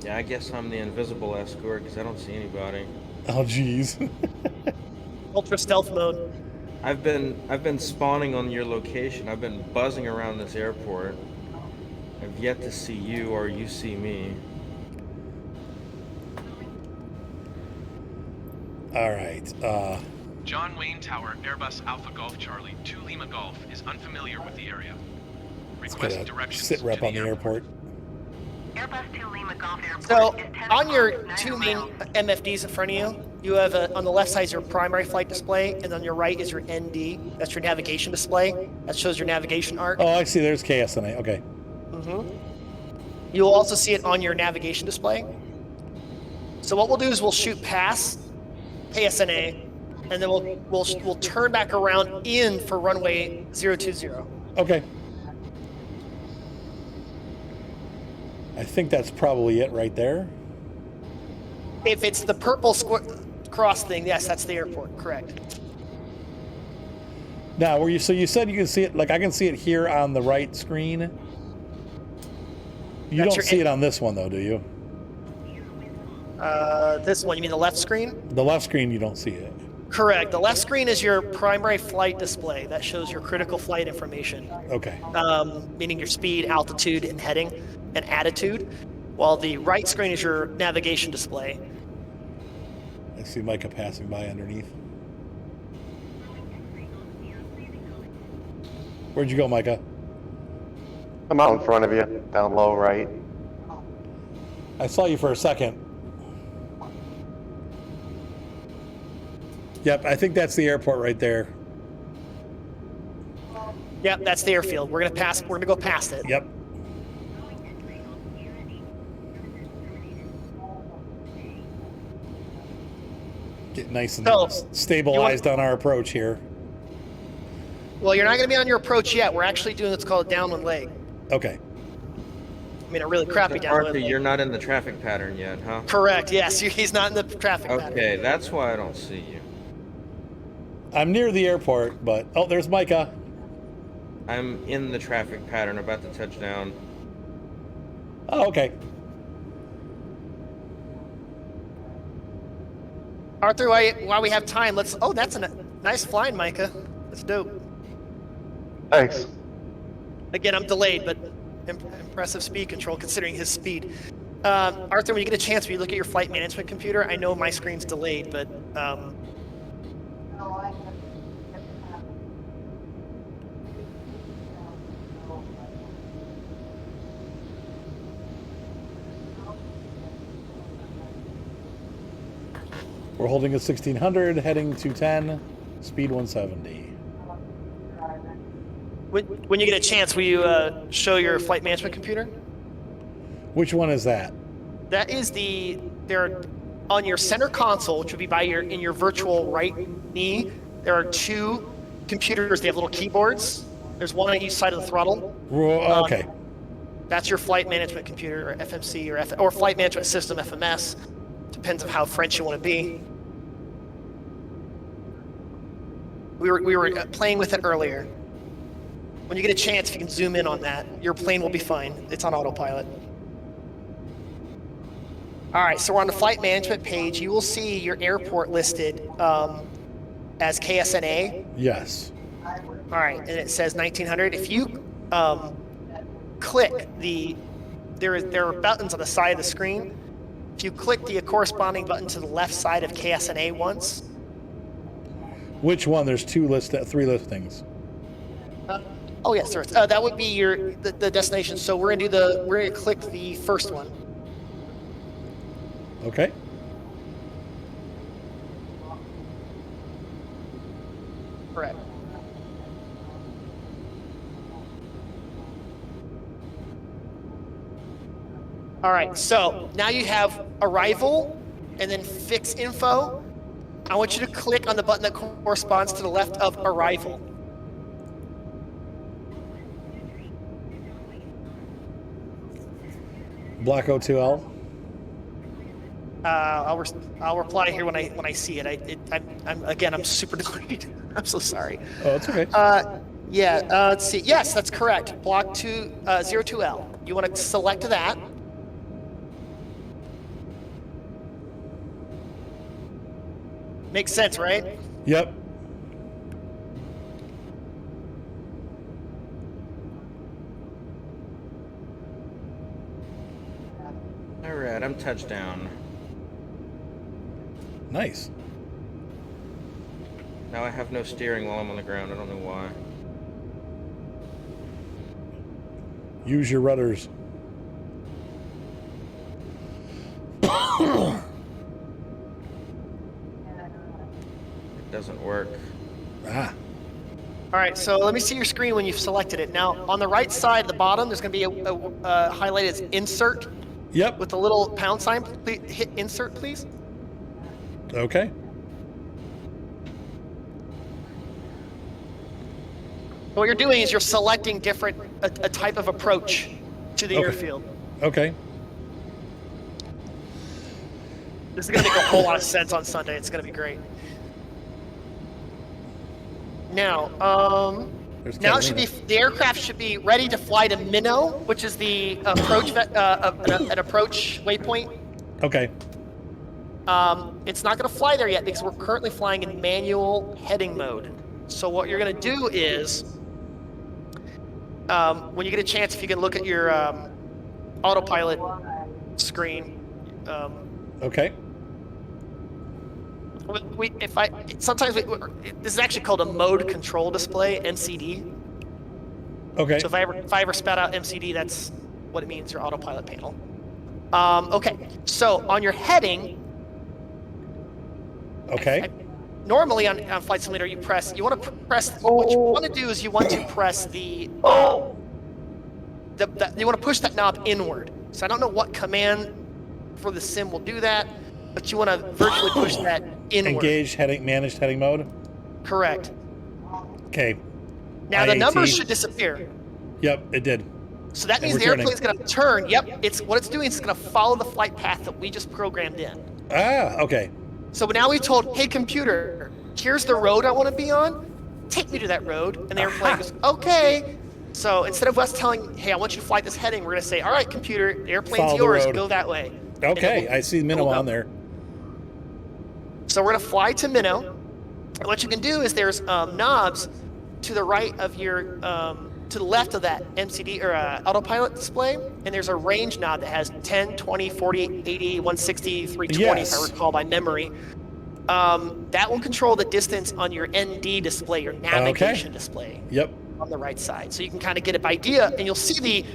Yeah, I guess I'm the invisible escort because I don't see anybody. Oh, jeez. Ultra stealth mode. I've been spawning on your location. I've been buzzing around this airport. I've yet to see you or you see me. All right. John Wayne Tower, Airbus Alpha Golf Charlie, 2 Lima Golf, is unfamiliar with the area. Let's Request get a directions sit rep to on the airport. Airbus 2 Lima Golf Airport So is 10 on your miles, 2 9 main miles. MFDs in front of you, you have on the left side is your primary flight display, and on your right is your ND. That's your navigation display. That shows your navigation arc. Oh, I see. There's KSNA. Okay. You'll also see it on your navigation display. So what we'll do is we'll shoot past KSNA, and then we'll turn back around in for runway 020. Okay. I think that's probably it right there. If it's the purple cross thing, yes, that's the airport. Correct. Now, so you said you can see it, like I can see it here on the right screen. You That's don't your see it on this one though, do you? This one, you mean the left screen? The left screen, you don't see it. Correct. The left screen is your primary flight display. That shows your critical flight information, Okay. meaning your speed, altitude, and heading, and attitude. While the right screen is your navigation display. I see Micah passing by underneath. Where'd you go, Micah? I'm out in front of you, down low right. I saw you for a second. Yep, I think that's the airport right there. Yep, that's the airfield. We're gonna go past it. Yep. Get nice and So, stabilized on our approach here. Well, you're not gonna be on your approach yet. We're actually doing what's called a downwind leg. Okay. I mean, a really crappy downwind Arthur, leg. you're not in the traffic pattern yet, huh? Correct. Yes, he's not in the traffic pattern. Okay, that's why I don't see you. I'm near the airport, but oh, there's Micah. I'm in the traffic pattern, about to touch down. Oh, okay. Arthur, while we have time, let's. Oh, that's a nice flying, Micah. That's dope. Thanks. Again, I'm delayed, but impressive speed control considering his speed. Arthur, when you get a chance, when you look at your flight management computer, I know my screen's delayed, but We're holding at 1600, heading 210, speed 170. when you get a chance, will you show your flight management computer? Which one is that? That is there on your center console, which would be in your virtual right knee. There are 2 computers. They have little keyboards. There's one on each side of the throttle. Okay. That's your flight management computer, or FMC, or flight management system, FMS. Depends on how French you want to be. We were playing with it earlier. When you get a chance, if you can zoom in on that, your plane will be fine. It's on autopilot. All right, so we're on the flight management page. You will see your airport listed as KSNA. Yes. All right, and it says 1900. If you click there are buttons on the side of the screen. If you click the corresponding button to the left side of KSNA once. Which one? There's 3 listings. Oh yes, sir. That would be the destination. So we're gonna click the first one. Okay. Correct. All right, so now you have arrival and then fix info. I want you to click on the button that corresponds to the left of arrival. Black O2L. I'll reply here when I see it. I'm super delayed. I'm so sorry. Oh, it's okay. Let's see. Yes, that's correct. Block 02L. You want to select that. Makes sense, right? Yep. All right, I'm touchdown. Nice. Now I have no steering while I'm on the ground. I don't know why. Use your rudders. It doesn't work. Ah. All right, so let me see your screen when you've selected it. Now, on the right side at the bottom, there's going to be a highlighted as insert Yep. with the little pound sign. Please hit insert, please. Okay. What you're doing is you're selecting a type of approach to the Okay. airfield. Okay. This is going to make a whole lot of sense on Sunday. It's going to be great. Now, There's now it should Catalina. be the aircraft should be ready to fly to Minnow, which is the approach an approach waypoint. Okay. It's not going to fly there yet because we're currently flying in manual heading mode. So what you're going to do is, when you get a chance, if you can look at your autopilot screen. Okay. Sometimes this is actually called a mode control display, MCD. Okay. So if I ever spat out MCD, that's what it means, your autopilot panel. Okay, so on your heading. Okay. Normally on Flight Simulator, you want to press. What you want to do is you want to press you want to push that knob inward. So I don't know what command for the sim will do that, but you want to virtually push that inward. Engage heading, managed heading mode. Correct. Okay. Now the IAT. numbers should disappear. Yep, it did. So that And means we're the turning. airplane's going to turn. Yep. What it's doing is it's going to follow the flight path that we just programmed in. Ah, okay. So now we told, hey computer, here's the road I want to be on. Take me to that road. And the airplane goes, okay. So instead of us telling, hey, I want you to fly this heading, we're going to say, all right, computer, the airplane's Follow the yours. road. Go that way. Okay, I see Minnow on there. So we're going to fly to Minnow. And what you can do is there's knobs to the right of your, to the left of that MCD or autopilot display. And there's a range knob that has 10, 20, 40, 80, 160, 320, Yes. if I recall by memory. That will control the distance on your ND display, your navigation display Yep. on the right side. So you can kind of get an idea, and you'll see the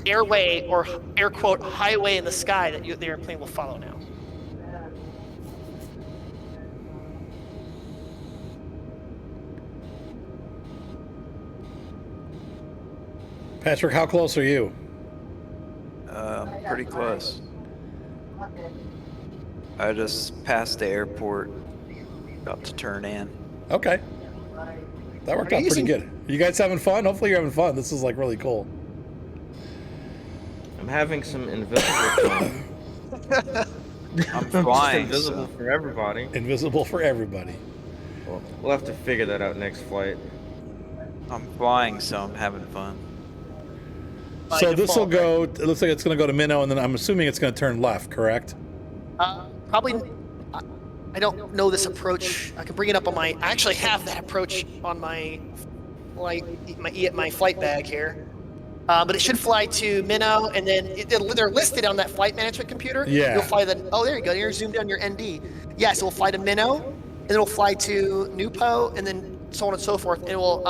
airway or air quote highway in the sky that the airplane will follow now. Patrick, how close are you? Pretty close. I just passed the airport, about to turn in. Okay. That worked out pretty good. You guys having fun? Hopefully you're having fun. This is like really cool. I'm having some invisible fun. I'm Just flying. invisible for everybody. Invisible for everybody. Well, we'll have to figure that out next flight. I'm flying, so I'm having fun. By So this will default, go, it looks like it's going to go to Minnow, and then I'm assuming it's going to turn left, correct? Probably. I don't know this approach. I can bring it up on my. I actually have that approach on my flight bag here. But it should fly to Minnow, and then they're listed on that flight management computer. Yeah. You'll fly oh, there you go. You're zoomed in on your ND. Yes, it will fly to Minnow, and it'll fly to Nupo, and then so on and so forth. And it will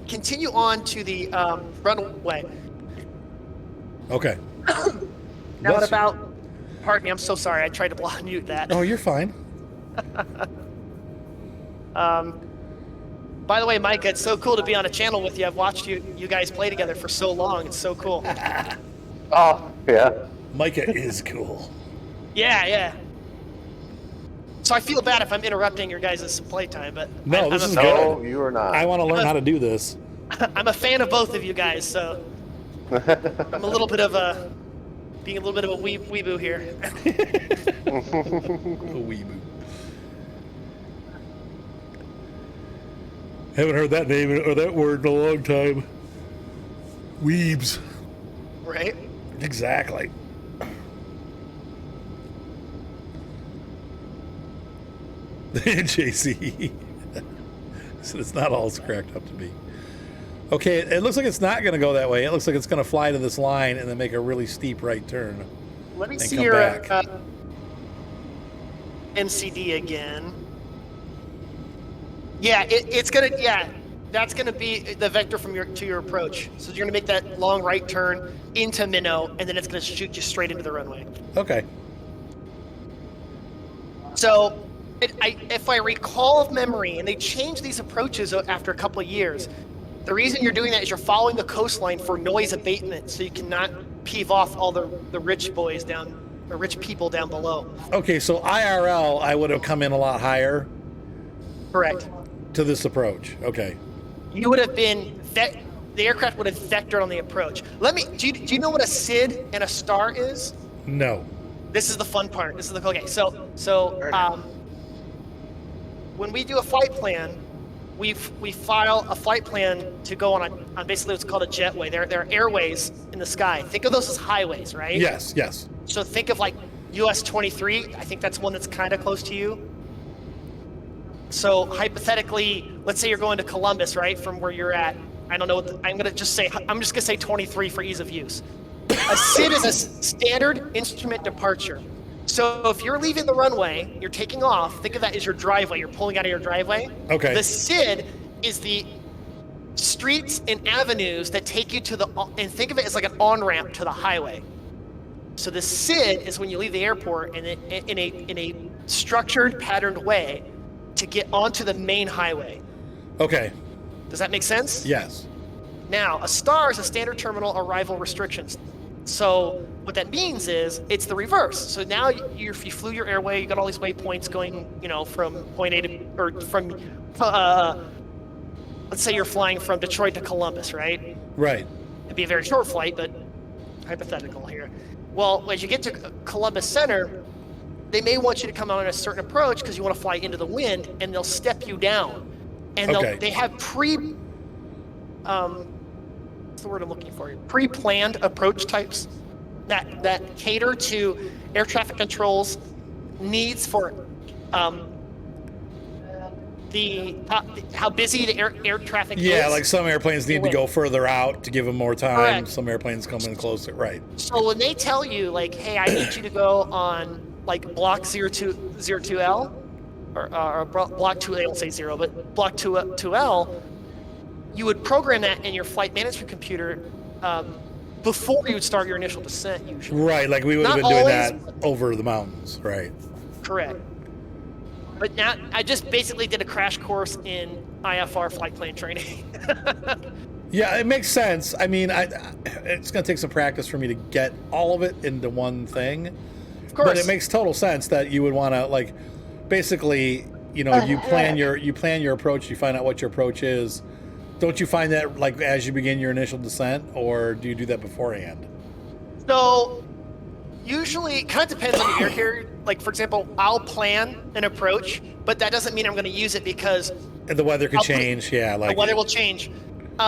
continue on to the runway. Okay. Now Bless at about. Pardon me. I'm so sorry. I tried to mute that. Oh, you're fine. By the way, Mike, it's so cool to be on a channel with you. I've watched you guys play together for so long. It's so cool. Oh, yeah. Micah is cool. Yeah. So I feel bad if I'm interrupting your guys' playtime, but No, I'm this a is fan- good. No, you are not. I want to learn how to do this. I'm a fan of both of you guys, so I'm a little bit of a weeboo here. A weeboo. Haven't heard that name or that word in a long time. Weebs. Right? Exactly. JC. So it's not all it's cracked up to be. Okay, it looks like it's not going to go that way. It looks like it's going to fly to this line and then make a really steep right turn. Let me And see come your back. MCD again. Yeah, it's gonna. Yeah, that's gonna be the vector from your approach. So you're gonna make that long right turn into minnow, and then it's gonna shoot you straight into the runway. Okay. So, if I recall of memory, and they changed these approaches after a couple of years, the reason you're doing that is you're following the coastline for noise abatement, so you cannot peeve off all the rich boys down, or rich people down below. Okay, so IRL, I would have come in a lot higher Correct. to this approach. Okay. You would have been the aircraft would have vectored on the approach. Do you know what a SID and a star is? No. This is the fun part. This is the okay. So when we do a flight plan, we file a flight plan to go on basically what's called a jetway. There are airways in the sky. Think of those as highways, right? Yes, yes. So think of like US 23. I think that's one that's kind of close to you. So hypothetically, let's say you're going to Columbus, right, from where you're at. I don't know what I'm just gonna say 23 for ease of use. A SID is a standard instrument departure. So if you're leaving the runway, you're taking off. Think of that as your driveway. You're pulling out of your driveway. Okay. The SID is the streets and avenues that take you to and think of it as like an on-ramp to the highway. So the SID is when you leave the airport and in a structured, patterned way to get onto the main highway. Okay. Does that make sense? Yes. Now, a star is a standard terminal arrival restrictions. So what that means is it's the reverse. So now you flew your airway, you got all these waypoints going, from point A to, or from, let's say you're flying from Detroit to Columbus, right? Right. It'd be a very short flight, but hypothetical here. Well, as you get to Columbus Center, they may want you to come on a certain approach because you want to fly into the wind, and they'll step you down. And they have what's the word I'm looking for? Pre-planned approach types that cater to air traffic control's needs for how busy the air traffic is. Yeah, like some airplanes need to go further out to give them more time. Correct. Some airplanes come in closer. Right. So when they tell you, like, hey, I need you to go on, like, block 02L, or block 2, they don't say 0, but block 2L, you would program that in your flight management computer before you would start your initial descent, usually. Right, like we would have Not been doing always, that over the mountains, right? Correct. But now I just basically did a crash course in IFR flight plan training. Yeah, it makes sense. I mean, it's going to take some practice for me to get all of it into one thing. Of course. But it makes total sense that you would want to, like, basically, you plan your approach, you find out what your approach is. Don't you find that, like, as you begin your initial descent, or do you do that beforehand? So usually it kind of depends on the air carrier. Like, for example, I'll plan an approach, but that doesn't mean I'm going to use it because And the weather could change, yeah. Like the weather will change.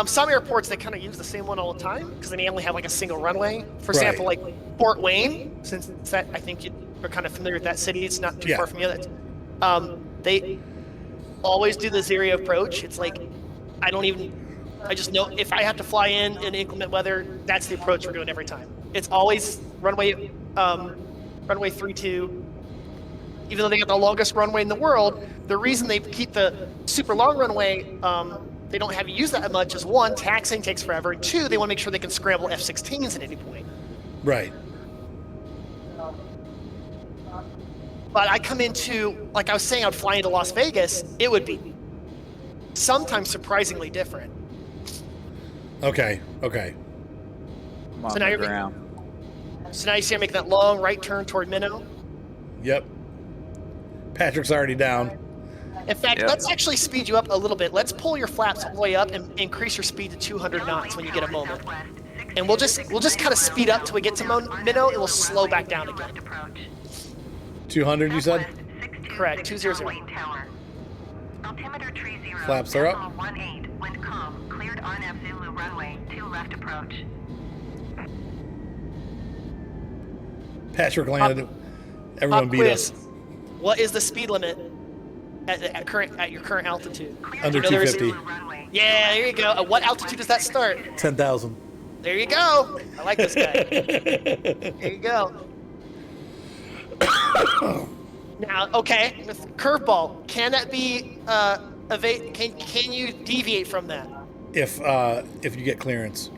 Some airports, they kind of use the same one all the time because they only have like a single runway. For example, like Fort Wayne, since that, I think you are kind of familiar with that city. It's not too far from you. They always do the Zero approach. It's like, I just know if I have to fly in inclement weather, that's the approach we're doing every time. It's always runway 32. Even though they got the longest runway in the world, the reason they keep the super long runway, they don't have you use that much is, one, taxiing takes forever, and two, they want to make sure they can scramble F-16s at any point. Right. But I come into, like I was saying, I'd fly into Las Vegas, it would be sometimes surprisingly different. Okay. I'm on So now the you're- ground. So now you see I'm making that long right turn toward Minnow. Yep. Patrick's already down. In fact, Yep. let's actually speed you up a little bit. Let's pull your flaps all the way up and increase your speed to 200 knots when you get a moment. And we'll just kind of speed up till we get to Minnow, and we'll slow back down again. 200, you said? Correct, 200. Altimeter tree 0. Flaps are up. decimal 18, wind calm, cleared RNF Zulu runway, 2 left approach. Patrick landed. Everyone Pop beat quiz. us. What is the speed limit at your current altitude? Under You know there's- 250. Runway. Yeah, there you go. At what altitude does that start? 10,000. There you go. I like this guy. There you go. Now, okay, with curveball, can that be can you deviate from that? If you get clearance.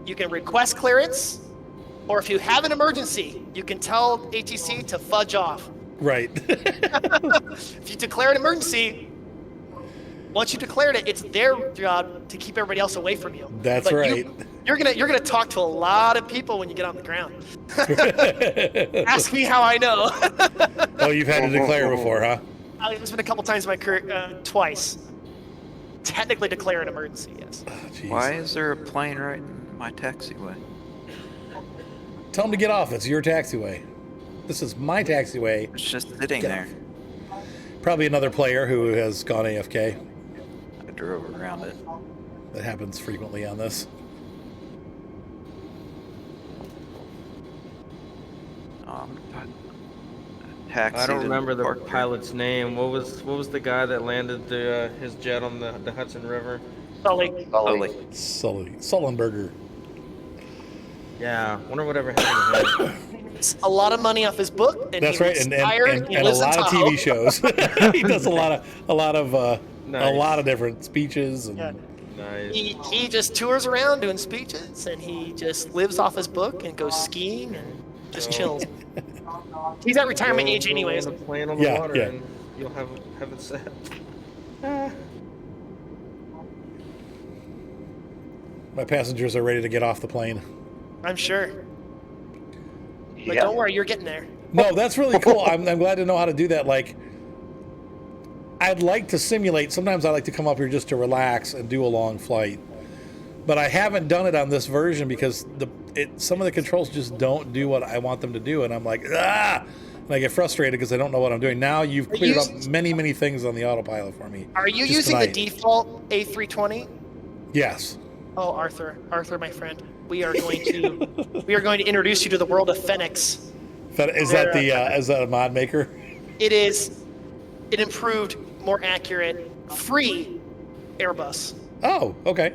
You can request clearance, or if you have an emergency, you can tell ATC to fudge off. Right. If you declare an emergency, once you declared it, it's their job to keep everybody else away from you. That's But right. You're gonna talk to a lot of people when you get on the ground. Ask me how I know. Oh, you've had to declare before, huh? It's been a couple times in my career, twice. Technically declare an emergency, yes. Oh, jeez. Why is there a plane right in my taxiway? Tell him to get off. It's your taxiway. This is my taxiway. It's just sitting Get there. Probably another player who has gone AFK. I drove around it. That happens frequently on this. Taxi I don't to remember the Parker. pilot's name. What was the guy that landed his jet on the Hudson River? Sully. Sully. Sullenberger. Yeah, wonder whatever happened to him. It's a lot of money off his book, and That's he right, retired, and he a lives in lot of Tahoe. TV shows. He does a lot of different speeches and Yeah. Nice. He just tours around doing speeches, and he just lives off his book and goes skiing and just chills. He's at retirement age anyways. Go on a plane on the Yeah, water yeah. and you'll have it set. my passengers are ready to get off the plane. I'm sure. But Yeah. don't worry, you're getting there. No, that's really cool. I'm glad to know how to do that. Like, I'd like to simulate. Sometimes I like to come up here just to relax and do a long flight. But I haven't done it on this version because some of the controls just don't do what I want them to do. And I'm like, ah! And I get frustrated because I don't know what I'm doing. Now you've cleared up many, many things on the autopilot for me. Are you just using tonight. the default A320? Yes. Oh, Arthur, my friend, we are going to introduce you to the world of Phoenix. Is that a mod maker? It is an improved, more accurate, free Airbus. Oh, okay.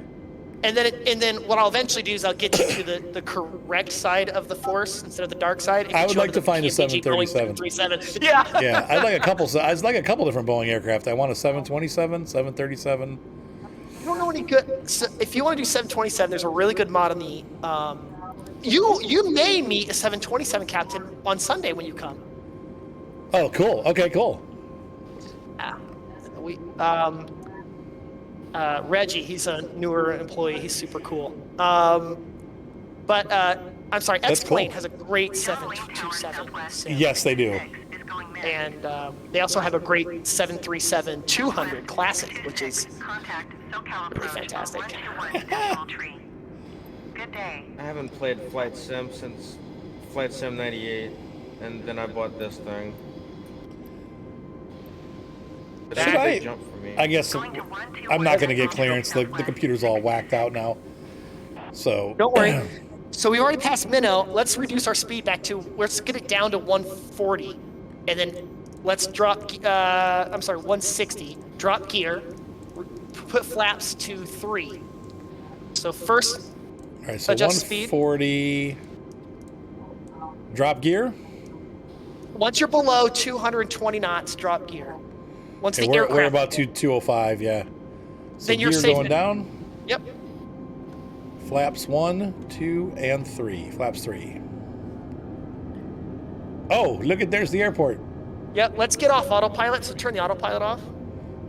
And then what I'll eventually do is I'll get you to the correct side of the Force instead of the dark side. and I get would you like onto to find a the PNG Boeing 737. 737. Yeah. Yeah, I'd like a couple different Boeing aircraft. I want a 727, 737. I don't know any good. So if you want to do 727, there's a really good mod on the. You may meet a 727 captain on Sunday when you come. Oh, cool. Okay, cool. Reggie, he's a newer employee. He's super cool. I'm sorry, That's X-Plane cool. has a great 727. Yes, they do. And they also have a great 737-200 Classic, which is Contact SoCal pretty approach fantastic. 121 decimal tree. Good day. I haven't played Flight Sim since Flight Sim 98, and then I bought this thing. But Should that's a I- big jump for me. I guess I'm not going to get clearance. The computer's all whacked out now. So Don't worry. So we already passed Minnow. Let's reduce our speed back to, let's get it down to 140. And then let's drop, 160. Drop gear. Put flaps to 3. So first, all right, so adjust speed. 140. Drop gear. once you're below 220 knots, drop gear. Once Okay, the we're aircraft, about 205, yeah. So Then you're gear safe going now. down. Yep. Flaps 1, 2, and 3. Flaps 3. Oh, look at, there's the airport. Yep. Let's get off autopilot. So turn the autopilot off.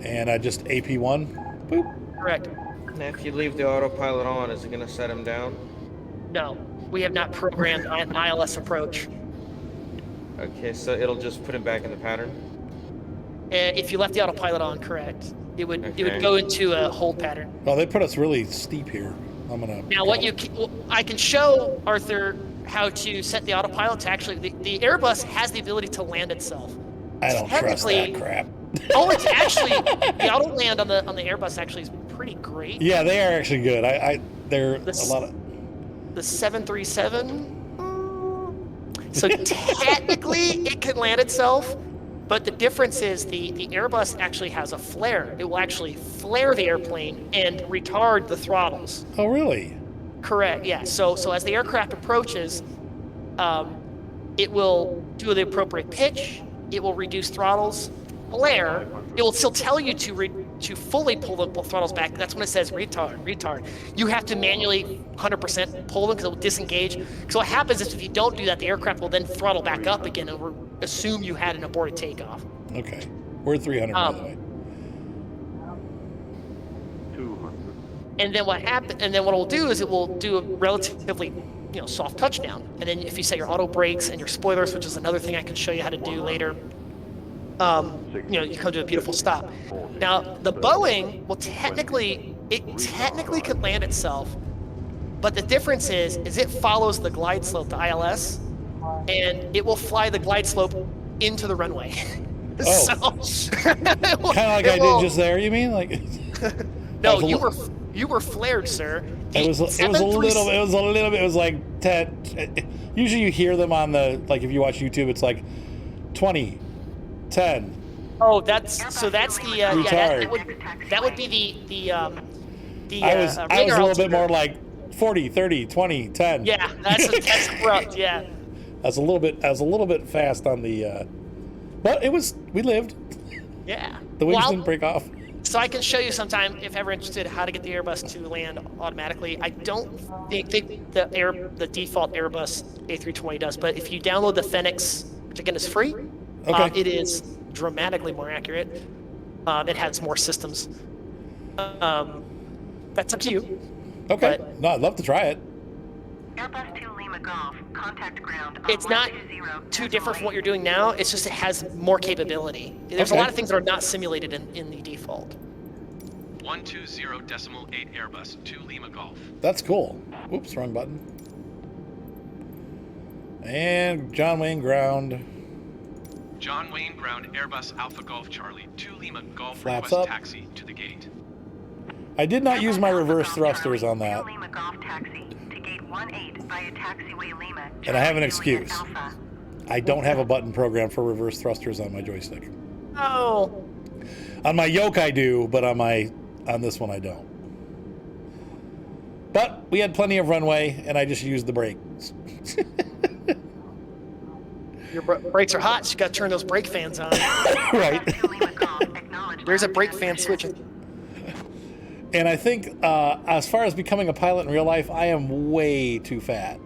And just AP1. Boop. Correct. Now, if you leave the autopilot on, is it going to set him down? No, we have not programmed an ILS approach. Okay, so it'll just put him back in the pattern? If you left the autopilot on, correct, it would Okay. go into a hold pattern. Well, they put us really steep here. I'm gonna. Now, I can show Arthur how to set the autopilot to actually the Airbus has the ability to land itself. I don't trust that Technically- crap. Oh, it's actually the auto land on the Airbus actually is pretty great. Yeah, they are actually good. They're The a lot of. The 737. So technically, it can land itself, but the difference is the Airbus actually has a flare. It will actually flare the airplane and retard the throttles. Oh, really? Correct. Yeah. So as the aircraft approaches, it will do the appropriate pitch. It will reduce throttles. Flare. It will still tell you to fully pull the throttles back. That's when it says retard. You have to manually 100% pull them because it will disengage. So what happens is if you don't do that, the aircraft will then throttle back up again and assume you had an aborted takeoff. Okay. We're 300 by the way. 200. And then what it will do is it will do a relatively soft touchdown. And then if you set your auto brakes and your spoilers, which is another thing I can show you how to do later, you come to a beautiful stop. Now the Boeing will technically could land itself, but the difference is it follows the glide slope, the ILS, and it will fly the glide slope into the runway. Oh. Kind of like I did just there. You mean like? No, you were flared, sir. It was a little bit. It was like 10. Usually you hear them on if you watch YouTube, it's like 20, 10. Oh, that's the Retard. that would be the I was a little bit more like 40, 30, 20, 10. Yeah, that's correct. Yeah. I was a little bit fast on the. But we lived. Yeah. The wings didn't break off. So I can show you sometime, if ever interested, how to get the Airbus to land automatically. I don't think the default Airbus A320 does, but if you download the Fenix, which again is free, Okay. it is dramatically more accurate. It has more systems. That's up to you. Okay. But- No, I'd love to try it. Airbus 2 Lima Golf, contact ground. It's not too different from what you're doing now. It's just it has more capability. There's a Okay. lot of things that are not simulated in the default. 120.8 Airbus 2 Lima Golf. That's cool. Oops, wrong button. And John Wayne ground. John Wayne ground Airbus Alpha Golf Charlie 2 Lima Golf Flaps request up. taxi to the gate. I did not use my reverse thrusters on that. Lima Golf taxi to gate 18 via taxiway Lima. And I have an Charlie excuse. Alpha. I don't have a button program for reverse thrusters on my joystick. Oh. On my yoke I do, but on this one I don't. But we had plenty of runway, and I just used the brakes. Your brakes are hot, so you got to turn those brake fans on. Right. Airbus 2 Lima Golf, acknowledge There's a rapid brake fan transition. switch. And I think, as far as becoming a pilot in real life, I am way too fat.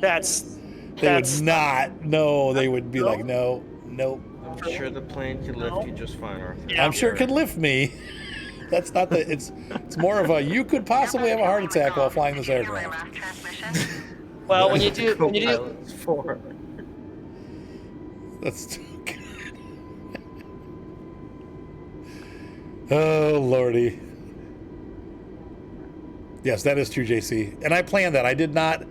They would not. No, they would be like, no, nope. I'm sure the plane could lift you just fine, Arthur. I'm sure it could lift me. That's not the. It's more of a. You could possibly have a heart attack while flying this aircraft. Last transmission. Well, when you do, Co-pilot's for. That's too good. Oh lordy. Yes, that is true, JC. And I planned that. I did not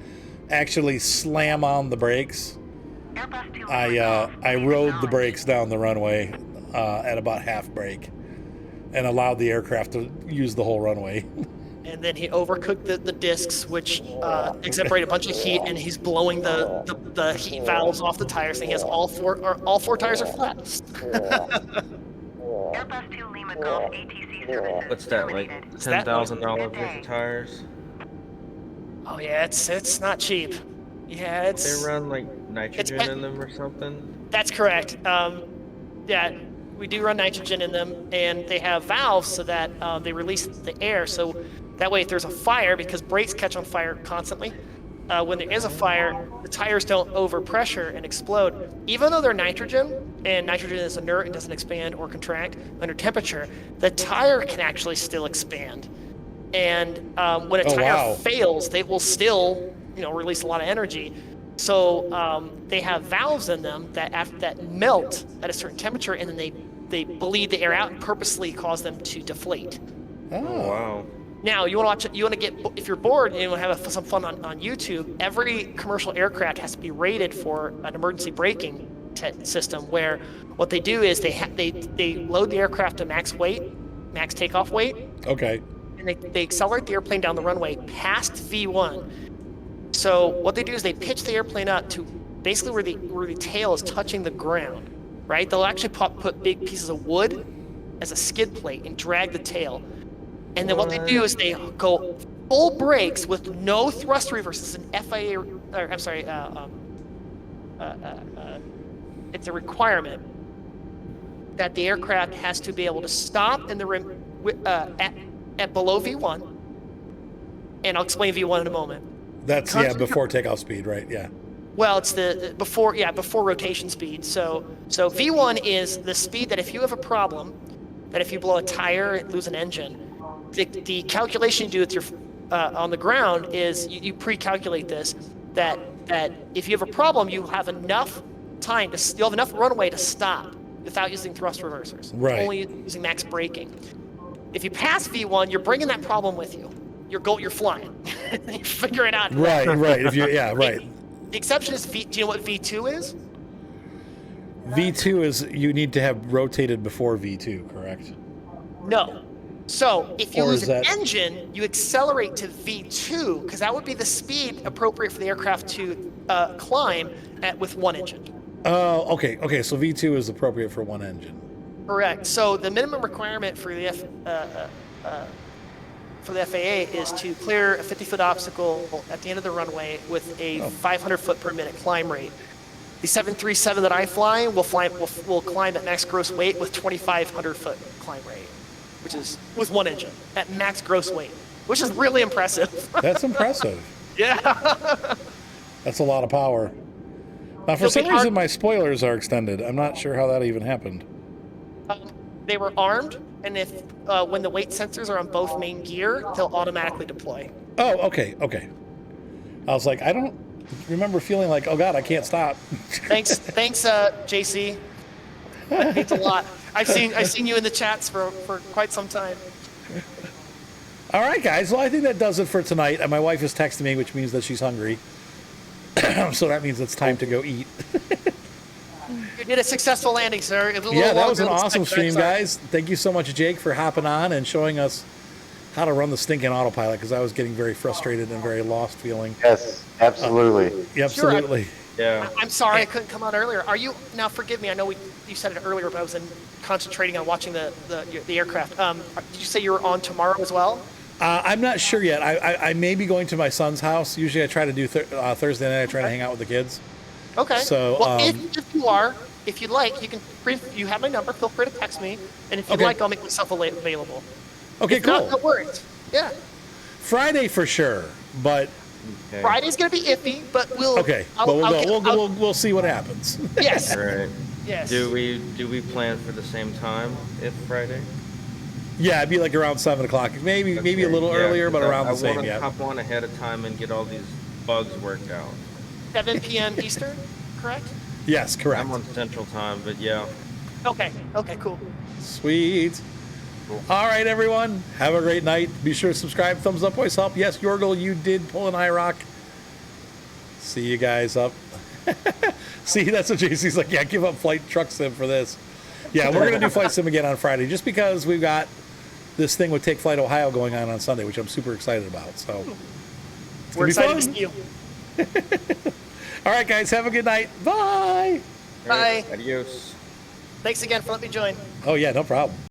actually slam on the brakes. Airbus 2 Lima I Golf, I please rode the acknowledge. brakes down the runway at about half brake, and allowed the aircraft to use the whole runway. and then he overcooked the discs, which exemplify a bunch of heat, and he's blowing the heat valves off the tires. And he has all four tires are flat. Airbus 2 Lima Golf ATC services What's that, like terminated. $10,000 worth of tires? Oh yeah, it's not cheap. Yeah, They run like nitrogen It's- in them or something? That's correct. Yeah, we do run nitrogen in them, and they have valves so that they release the air. So that way, if there's a fire, because brakes catch on fire constantly, when there is a fire, the tires don't overpressure and explode. Even though they're nitrogen, and nitrogen is inert and doesn't expand or contract under temperature, the tire can actually still expand. And when a tire fails, they will still, release a lot of energy. So they have valves in them that melt at a certain temperature, and then they bleed the air out and purposely cause them to deflate. Oh, wow. Now, you want to get, if you're bored and you want to have some fun on YouTube, every commercial aircraft has to be rated for an emergency braking system, where what they do is they load the aircraft to max takeoff weight. Okay. And they accelerate the airplane down the runway past V1. So what they do is they pitch the airplane up to basically where the tail is touching the ground, right? They'll actually put big pieces of wood as a skid plate and drag the tail. And then what they do is they go full brakes with no thrust reverse. It's an FIA, it's a requirement that the aircraft has to be able to stop in the at below V1. And I'll explain V1 in a moment. That's before takeoff speed, right? Yeah. Well, it's before rotation speed. So V1 is the speed that if you have a problem, that if you blow a tire, lose an engine, the calculation you do with your on the ground is you pre-calculate this, that if you have a problem, you have enough time you'll have enough runway to stop without using thrust reversers. Right. Only using max braking. If you pass V1, you're bringing that problem with you. You're flying. You figure it out. Right. If you right. The exception is do you know what V2 is? V2 is you need to have rotated before V2, correct? No. So if you Or lose is an that- engine, you accelerate to V2 because that would be the speed appropriate for the aircraft to climb with one engine. Oh, okay. So V2 is appropriate for one engine. Correct. So the minimum requirement for the FAA is to clear a 50-foot obstacle at the end of the runway with a 500 foot per minute climb rate. The 737 that I fly will climb at max gross weight with 2,500 foot climb rate, which is with one engine at max gross weight, which is really impressive. That's impressive. Yeah. That's a lot of power. Now, for some reason, my spoilers are extended. I'm not sure how that even happened. They were armed, and if when the weight sensors are on both main gear, they'll automatically deploy. Oh, okay. I was like, I don't remember feeling like, oh God, I can't stop. Thanks, JC. That means a lot. I've seen you in the chats for quite some time. All right, guys. Well, I think that does it for tonight. And my wife is texting me, which means that she's hungry. So that means it's time to go eat. You did a successful landing, sir. It was a little That was an longer than awesome expected. stream, guys. Thank you so much, Jake, for hopping on and showing us how to run the stinking autopilot, because I was getting very frustrated and very lost feeling. Yes, absolutely. Absolutely. Yeah. I'm sorry I couldn't come on earlier. Now forgive me, I know you said it earlier, but I was concentrating on watching the aircraft. Did you say you were on tomorrow as well? I'm not sure yet. I may be going to my son's house. Usually I try to do Thursday night. I try to hang out with the kids. Okay. So, well, if you'd like, you have my number. Feel free to text me, and if you'd like, I'll make myself available. Okay, if cool. Not, no worries. Yeah. Friday for sure, but Okay. Friday's gonna be iffy, but we'll. okay. We'll see what happens. Yes. Right. Yes. Do we plan for the same time if Friday? Yeah, it'd be like around 7 o'clock. Maybe a little earlier, but around the same. I want to Yeah. hop on ahead of time and get all these bugs worked out. 7 p.m. Eastern, correct? Yes, correct. I'm on Central Time, but yeah. Okay. Okay. Cool. Sweet. All right, everyone. Have a great night. Be sure to subscribe. Thumbs up always help. Yes, Yorgel, you did pull an IROC. See you guys up. See, that's what JC's like. Yeah, give up Flight Truck Sim for this. Yeah, we're going to do Flight Sim again on Friday just because we've got this thing with Take Flight Ohio going on Sunday, which I'm super excited about. So We're excited to see you. All right, guys. Have a good night. Bye. Bye. Adios. Thanks again for letting me join. Oh, yeah, no problem.